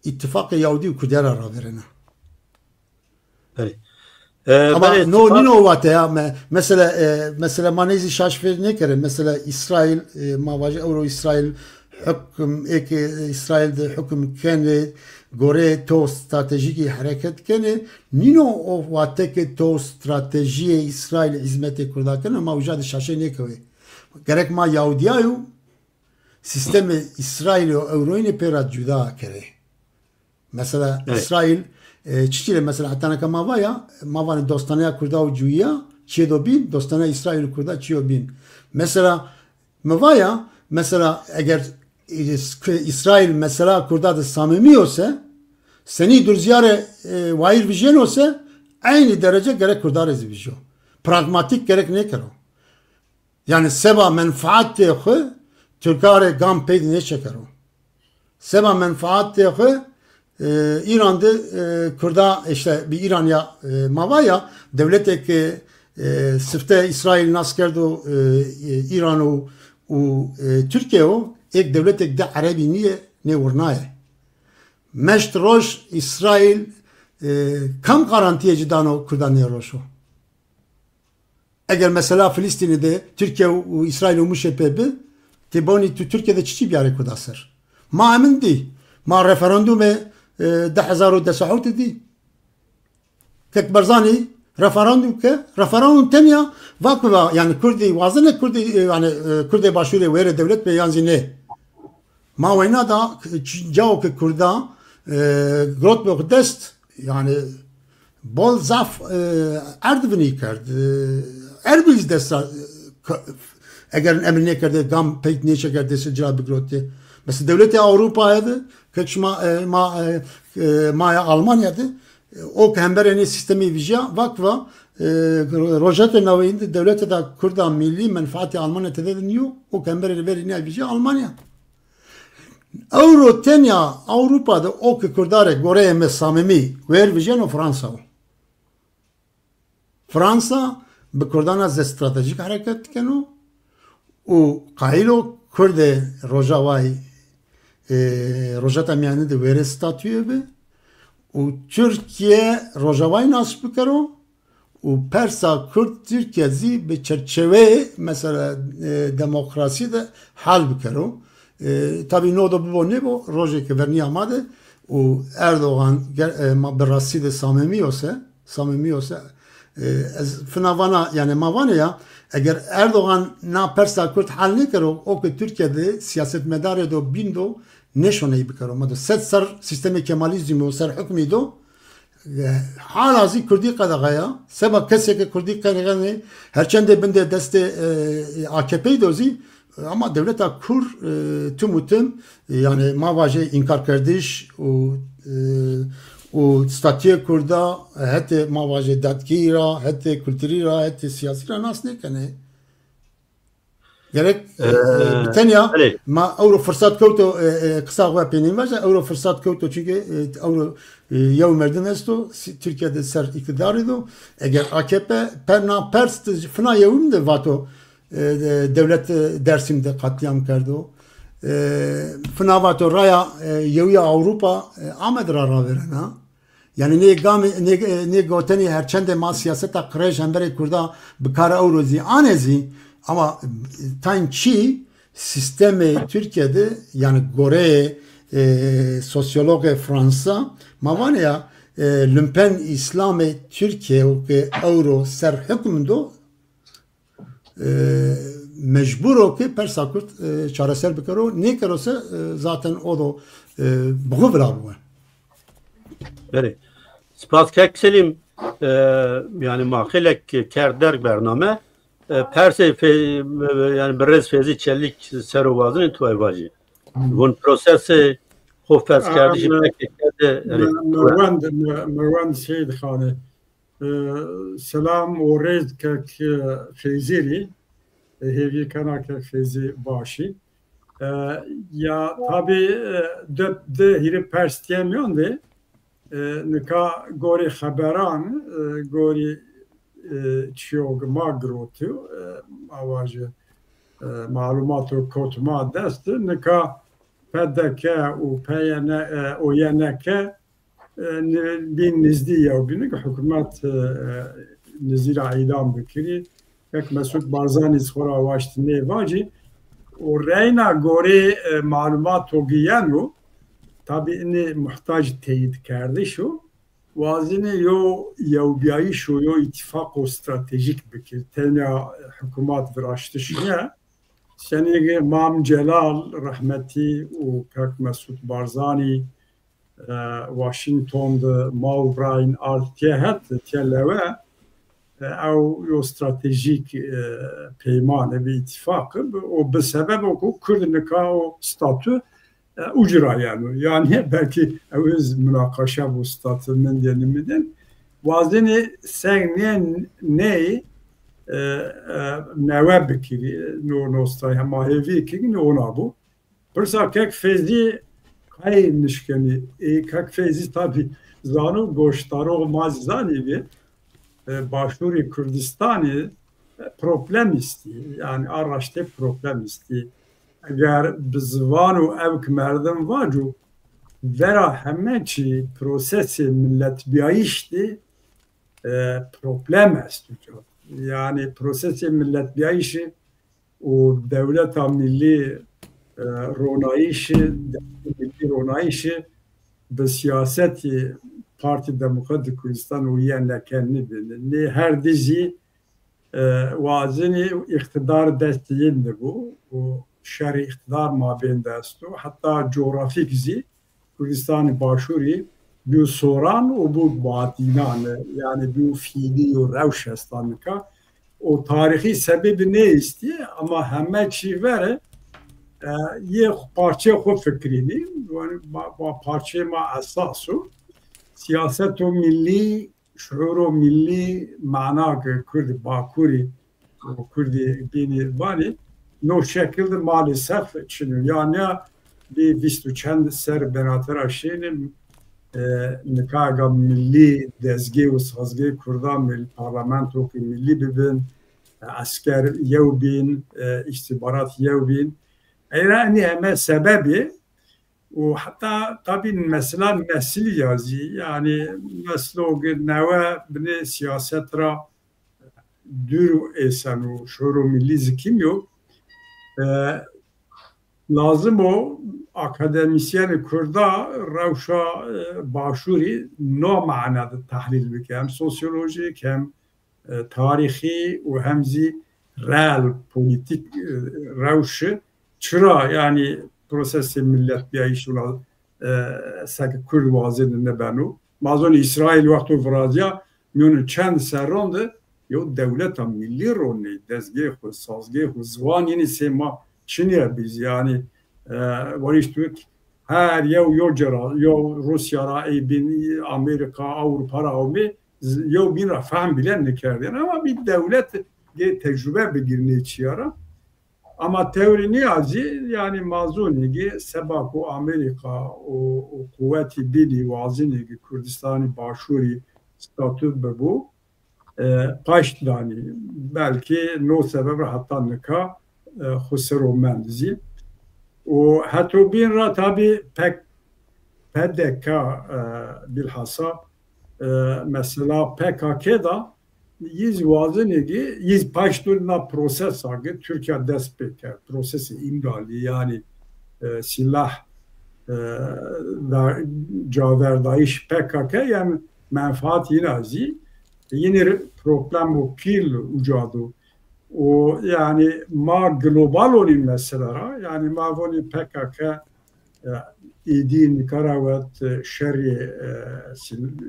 ittifak Yahudi Kurdiyara ra verene. Ama nino vate ya mesela manezi şaşferi ne kere mesela İsrail mavaje Euro İsrail hüküm İsrail'de hüküm kendi gore to stratejik hareket kene nino o vate ke to stratejiye İsrail hizmeti kurdarken ama ucadı şaşe ne koy gerek ma Yahudiyayu sistemi İsrail'i Euro'yu pera cüda kere mesela İsrail çiçile mesela hatta ne mavaya mavanın dostanaya kurda cüya çiğdo bin dostana İsrail kurda çiğdo bin mesela mavaya mesela eğer İsrail mesela kurda da samimi olsa seni dürziyare vair vijen olsa aynı derece gerek kurda rezivizyon pragmatik gerek ne kero yani seba menfaat tehe Türkare gam peydi ne çeker o seba menfaat tehe İran'da kurda işte bir İran'ya mavaya devlet ki sıfte İsrail naskerdo İran'u Türkiye'u ek devlet de Arabi niye ne vurnaye meşt roj İsrail kam garantiye cidano Kurdanê roşo. Eğer mesela Filistin'de Türkiye ve İsrail ve Muşepebi teboni Türkiye'de çiçi bir yere kudasır. Ma emin di. Ma referandume 2019 di. Kek Barzani referandum temiya vakıva yani Kurdi vazine Kurdi yani Kurdi başvuru vere devlet beyanzine. Ma veyna da cevap ki Kurda grot be dest yani bol zaf erdvini kard. Erbiliz desta eğer emrine kardı gam pek ne çeker dese cevap grotte. Mesela devleti Avrupa'ydı. Kaçma ma Almanya'dı. O hembereni sistemi vija vakva rojate navinde devlete da Kurda milli menfaati Almanya tedeniyor. O hemberi verine vija Almanya. Euro tenya Avrupa'da o Kurdare Goreye mesamimi ver vijano Fransa. Fransa به کردان از استراتژیک حرکت کنو و قایلو کرد روجاوای روجاتا میانه ده ویر ستاتیو به و ترکیه روجاوای نصب بکرو و پرسا کرد ترکیه زی به چرچوه مثلا دموکراسی ده حل بکرو tabi نو دو ببونه بو روجه که ورنی آمده و اردوغان ما بررسی ده samimi olsa Fınavana yani Mavana ya eğer Erdoğan na persa Kürt hal ne karo o ki Türkiye'de siyaset medarı do bindo neşoneyi bikaro ma do set sar sistemi Kemalizmi o sar hükmü do halazi Kürdi kadagaya seba keseke Kürdi kadagaya herçende bende deste AKP'yi dozi ama devlet kur tüm yani mavaje inkar kardeş و ستاتیه کرده حتی مواجه دادگی را حتی کلتوری را حتی سیاسی را ناس نکنه gerek tenya ma euro fırsat kavto kısa ve penin var euro fırsat kavto çünkü euro yav merdim esto Türkiye'de ser iktidarıydı eğer AKP perna pers fına yavum de vato devlet Dersim'de katliam kardı fına vato raya yavya Avrupa amedra ra verena yani ne goteni herçende ma siyaseta krej hembere kurda bikara eurozi anezi ama tançi sistemi Türkiye'de yani Gore sosyologi Fransa mavanya lümpen İslam'ı Türkiye o ki euro ser hükmündo mecbur o ki persakurt çaresel bikaro ne karose zaten o da buğu bu. Evet. Spas Selim yani mahilek kerder bername Perse yani biraz fezi çelik serovazın tuayvacı. Bunun prosesi hofes kardeşim Mervan Seyid Khane selam o rez kek feziri hevi kana kek fezi başı ya tabi de hiri pers diyemiyon de nika gori haberan gori çiog magrotu avajı malumatı kotma desti nika pedeke u peyene o yeneke bin nizdi ya binik hükümet nizira idam bikiri pek Mesut Barzani skora vaşti ne vacı o reyna gori malumat o giyenu tabi inni muhtaç teyit kerdi şu vazine yo yevbiyayı şu yo ittifak o stratejik bikir tenya hükümet viraştışıya senege Mam Celal rahmeti o pek Mesut Barzani Washington'da Mavbrain Artiyehet telleve او یو استراتژیک پیمان به اتفاق و به سبب او کرد نکاح و ستاتو اجرا yani belki öz münakaşa bu statü من denimden vazini sen ne neve bekiri no nostay ama hevi ki ne ona bu persa kek fezi kay nişkeni kek fezi tabi zanu goştaro mazani bir Başvuru Kürdistan'ı problem istiyor. Yani araştırıp problem istiyor. Eğer bizvanu evk merdim vaju vera hemen çi prosesi millet biyayişti problem est. Yani prosesi millet biyayişi o devleta milli ronayişi, milli ronayişi به سیاستی پارتی دموکراتیک کردستان و یه نکنی بینه نه هر دیزی وازنی اقتدار دستیین نبو و شر اقتدار ما بین دستو حتی جغرافیک زی کردستان باشوری بیو سوران و بود باطینان yani بیو fiili و روش هستان که o tarihi sebebi ne istiyor ama hemen çi vere یه parça خود fikrini yani parça ma asasu siyaset o milli şuur o milli mana Kürt Bakuri o Kürdi bini vani no şekilde maalesef Çin yani bir vistu çend ser benatera şeyin nikaga milli dezge ve sazge Kürdan milli parlamento ki milli bibin asker yevbin istihbarat yevbin yani hemen sebebi o hatta tabii mesela nesil yazı yani mesela o neve bine siyasetra dür esen o şuru milli zikim yok lazım o akademisyen Kürda Ravşa Başuri no manada tahlil bike hem sosyolojik hem tarihi ve hem real politik Ravşı çıra yani prosesi millet bir iş olan sak Kürt vaziyeti ne benu. Mazon İsrail vakti Fransa'ya münün çend serrondu. Yo devleta milli roni dezgeh ve sazgeh ve zvan yeni sema Çin'e biz yani varıştık her yo cera yo Rusya'ra bin Amerika Avrupa rağmi yo bin rafam bilen ne kerden ama bir devlet tecrübe bilgini çiyara. Ama teori niyazi yani mazunigi sebaku Amerika o kuvveti bili vazinigi Kürdistan'ı başuri statü bu paştani belki no sebebi hatta nika husero mendizi o hatta bin ra tabi pek PDK bilhassa mesela PKK'da yiz vazinigi yiz paşturna proses agı Türkiye despeker prosesi imdali yani silah caverdayış PKK yani menfaat yine azi yine problem o pil ucadu o yani ma global onin mesela yani ma voni PKK idi Nikaravat şerri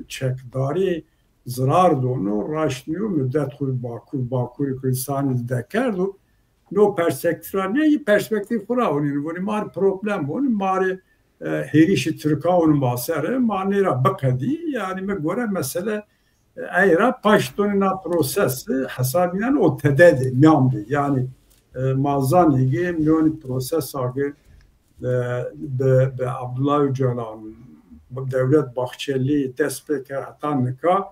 çekdari zarar donu raşniyor müddet Bakur Kürdistan'ı dekerdu no perspektif fura onin voni mar problem voni mar herişi Türka onun basarı manera bakadi yani me göre mesele ayra paştonina prosesi hesabinen o tededi miyamdi yani mazanigi milyoni proses agı be Abdullah Öcalan devlet Bahçeli despeker hatanlıka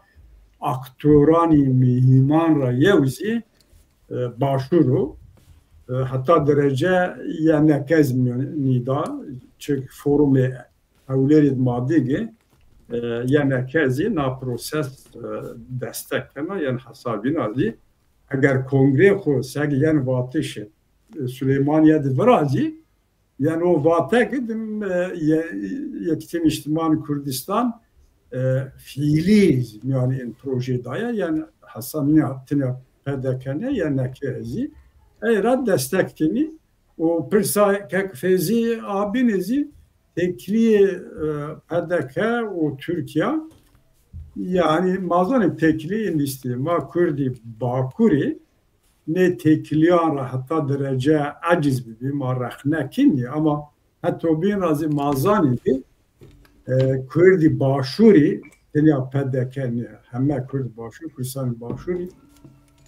aktörani mihimanra yevzi başvuru hatta derece yani kezmiyonida çünkü forumu evlerid madigi yani kezi na proses destekleme yani hasabin azi eğer kongre kursak yani vatişi Süleymaniye devrazi yani o vatek yektim İçtimai Kürdistan fiiliyiz yani proje daya yani Hasan Nihat'ın PDK'ne yani kezi eğer destektini o pirsa kekfezi abinizi tekliği PDK o Türkiye yani mazanı tekliği listi ma Kürdi Bakuri ne tekliğara hatta derece aciz bir marrahnekin ama hatta bir razı mazanı Kürdi Başuri yani PDK'ni hem Kürdi Başuri Kürdistan Başuri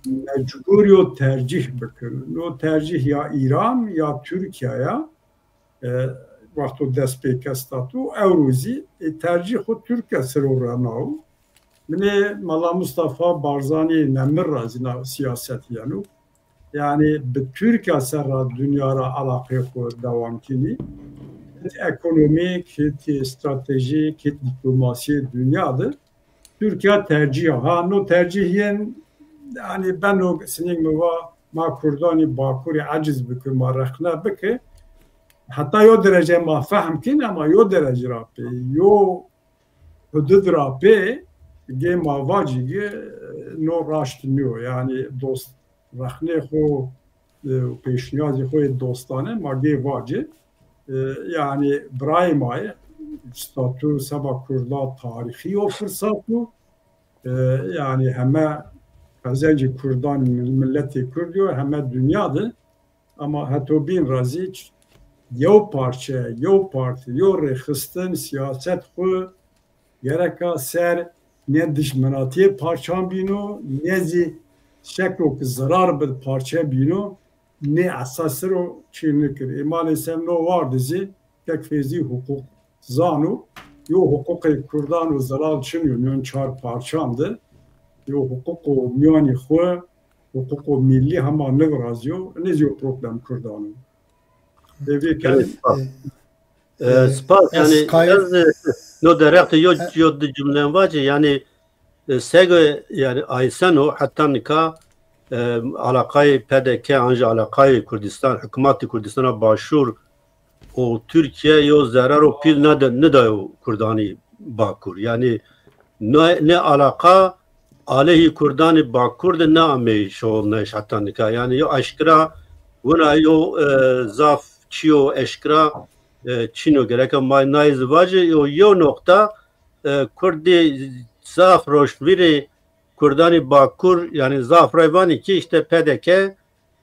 mecbur yo tercih bakın o tercih ya İran ya Türkiye'ye vakti despeke statu Evruzi tercih o Türkiye sıroranav mine Mala Mustafa Barzani nemir razina siyaset yani bir Türkiye serra dünyara alakayı devam kini ekonomik, stratejik, diplomasi dünyadır. Türkiye tercih. Ha no tercihiyen yani ben o senin ma Kurdani Bakuri aciz bükü ma rıkhna bükü hatta yo derece ma fahm kin ama yo derece rapi yo hudud rapi ge ma vaci ge no raştınıyor yani dost rıkhne xo peşniyazı xo dostane ma ge vaci yani Brahimay statü sabah Kurda tarihi o fırsatı yani hemen Kazancı Kurdan milleti Kurdiyor hemen dünyada ama hatta bin razı yo parça, yo parti, yo rexistin siyaset xu gereka ser ne düşmanatiye parçan bino ne şeklo ki zarar bir parça bino ne asasro çiğnikir. Maalesef no var dizi tek fezi hukuk zanu yo hukuki Kurdan ve zarar çiniyor ne çar parçandı yo hukuku miyani xu hukuku milli hama nevrazyo ne ziyo problem Kurdanı. Spas yani no direkt yo cümlen var yani sege yani Ayseno hatta nika alakayı PDK anca alakayı Kürdistan hükümeti Kürdistan'a başvur o Türkiye yo zarar o pil ne da Kurdani Bakur yani ne alaka aleyhi Kurdani Bakur de ne amey şol ne hatta nika yani yo aşkra buna yo zaf çiyo eşkra çino gerek ama naiz vacı yo nokta Kurdi zaf roşviri Kurdani Bakur yani zaf rayvani ki işte PDK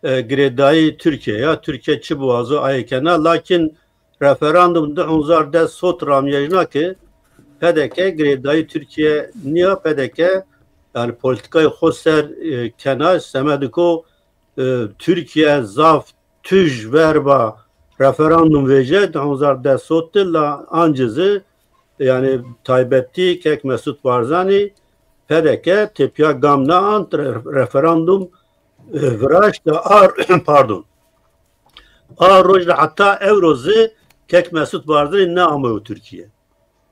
gredayı Türkiye ya Türkiye çi boğazı aykena lakin referandumda onzarda sot ramyajna ki PDK gredayı Türkiye niye PDK yani politikayı xoser kenar semediko Türkiye zaf tüj verba referandum verecek onzarda sotla ancızı yani taybetti kek Mesut Barzani PDK tepya gamna ant referandum vraşta pardon rojda hatta evrozu kek Mesut Barzani ne amı Türkiye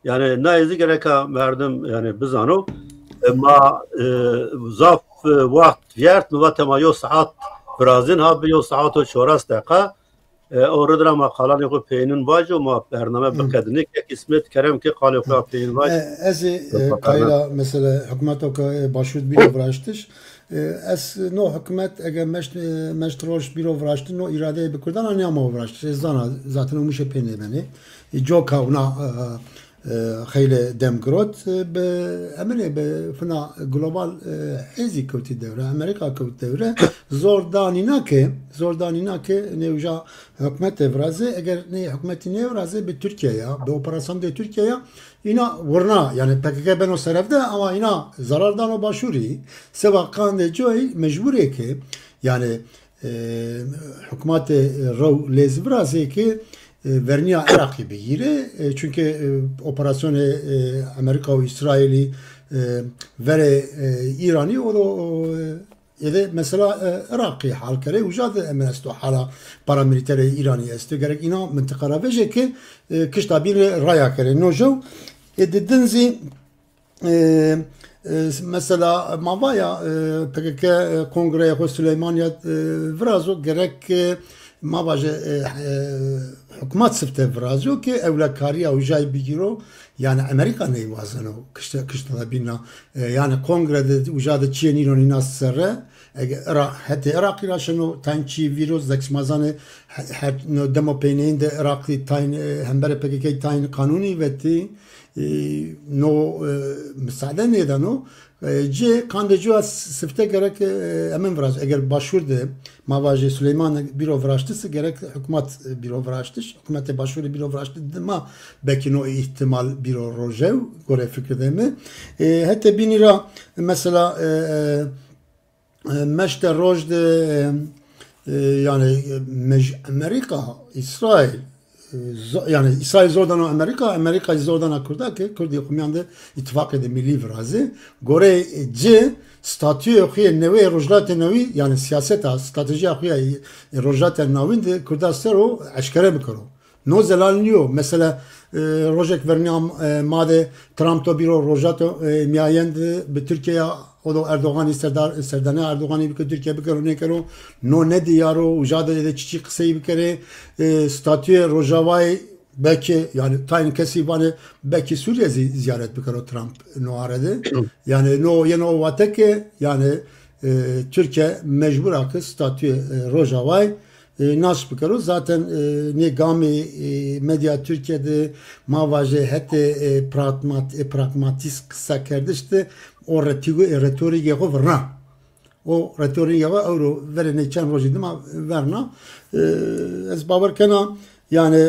yani ne izi gereka verdim yani bizano ma zaf vakt yert ve temayo saat Brazil abi yo saat o çoras dakika orada makalan yok peynin vacı ma bername bakadını ki ismet kerem ki kalıkla peyn vacı ez kayla mesela hükümet o başvuru bir uğraştış ez no hükümet eğer meştroş bir uğraştı no irade bir kurdan anne ama uğraştı zaten o müşe peyni beni joka ona خیلی دموکرات به امری به فنا گلوبال حزی کوتی دوره امریکا کوتی دوره زوردانی نه که نیوجا حکومت افرازه اگر نه حکومتی نیورازه به ترکیه یا به اپراسyon de Türkiye اینا ورنا yani PKK ben o tarafta ama اینا zarardan o başvuri sevakan de joy mecburi ki yani hükümet rav lezvraze ki verniya Irak'ı bigire çünkü operasyon Amerika ve İsrail'i vere İran'ı o da mesela Irak'ı hal kere ucad emesto hala paramiliter İran'ı esto gerek ina mıntıkara veje ki kışta bir raya kere nojo dedinzi mesela mavaya PKK Kongre Süleymaniyet vrazo gerek ما باشه حکومت سفته فرازو که اولکاری او جای بگیرو yani Amerika neyvazano kışta bina yani kongrede ucada çiğniron nasırı hatta Irak'ı raşano tançi virüs zeksmazane her demo peyninde Irak'ı tayin hembere PKK tayin kanuni vetti no müsaade neden o C kandacı sifte gerek hemen vraz eğer başvurdu mavajı Süleyman biro vraştısı gerek hükümet biro vraştı hükümete başvuru biro vraştı ama belki no ihtimal biro rojev göre fikrimi hatta binira mesela meşte rojde yani Amerika İsrail yani İsrail zordan Amerika zordan kurda ki Kurdi hükümeti ittifak ede milli vrazı gore c statü oxuye nevi rojlat nevi yani siyaset strateji oxuye rojlat nevi de Kurdistan o aşkare bikaro نو زلالنیو مثلا روزک ورنیام ماده ترامپ تو بیرو روزاتو میایند به ترکیه o da Erdoğan'ı serdane Erdoğan'ı bir Türkiye bir kere ne kero no ne diyaro ujade de çiçek kısayı bir kere statüye Rojava'yı belki yani tayin kesi bana belki Suriye ziyaret bir kere Trump no aradı yani no yine o vateke yani Türkiye mecbur akı statüye Rojava'yı nasıl bir kere zaten ne gami medya Türkiye'de mavaje hete pragmatist kısa kerdişti o retoriğe o verna o retoriğe o euro verene çen rojidim verna ez babar kana yani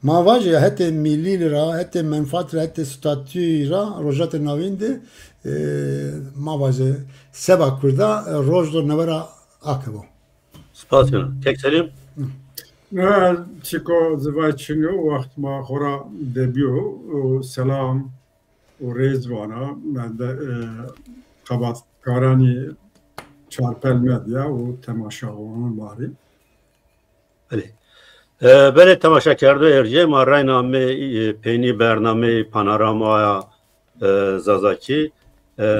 mavaje hete milli lira hete menfaat hete statüra rojat navinde mavaje seba kurda rojdo nevera akabo Spasyon. Tek selim. Ne çiko zıvayçını vakt ma xora debiyo selam o rezvana de kabat karani çarpel medya o temaşa onun bari. Ali. Böyle temaşa kerdo erce ma rayname peyni bername panoramaya zazaki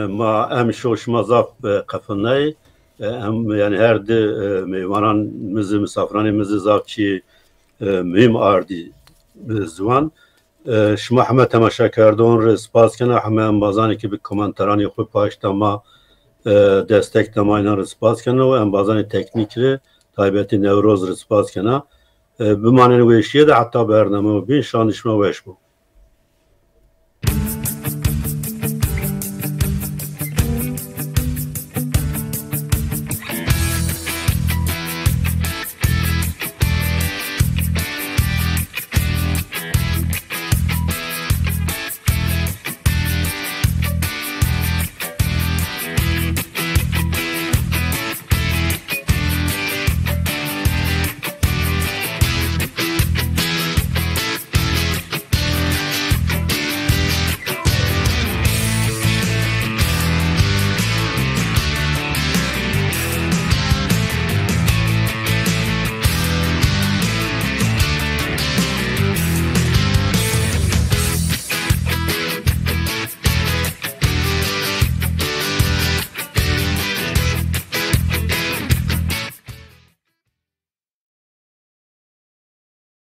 ma em şoşmazaf kafanay yani her de meyvanan mizi misafirani mizi zavçi mühim ardi zvan شما همه تماشا کردون سپاس کنه همه انبازانی که به کامنترانی خوب پاشتما دستک تما اینا سپاس کنه و انبازانی تکنیک ره تایبتی نوروز سپاس کنه بمانن ویشیه ده حتی برنامه و بین شانشما ویش بود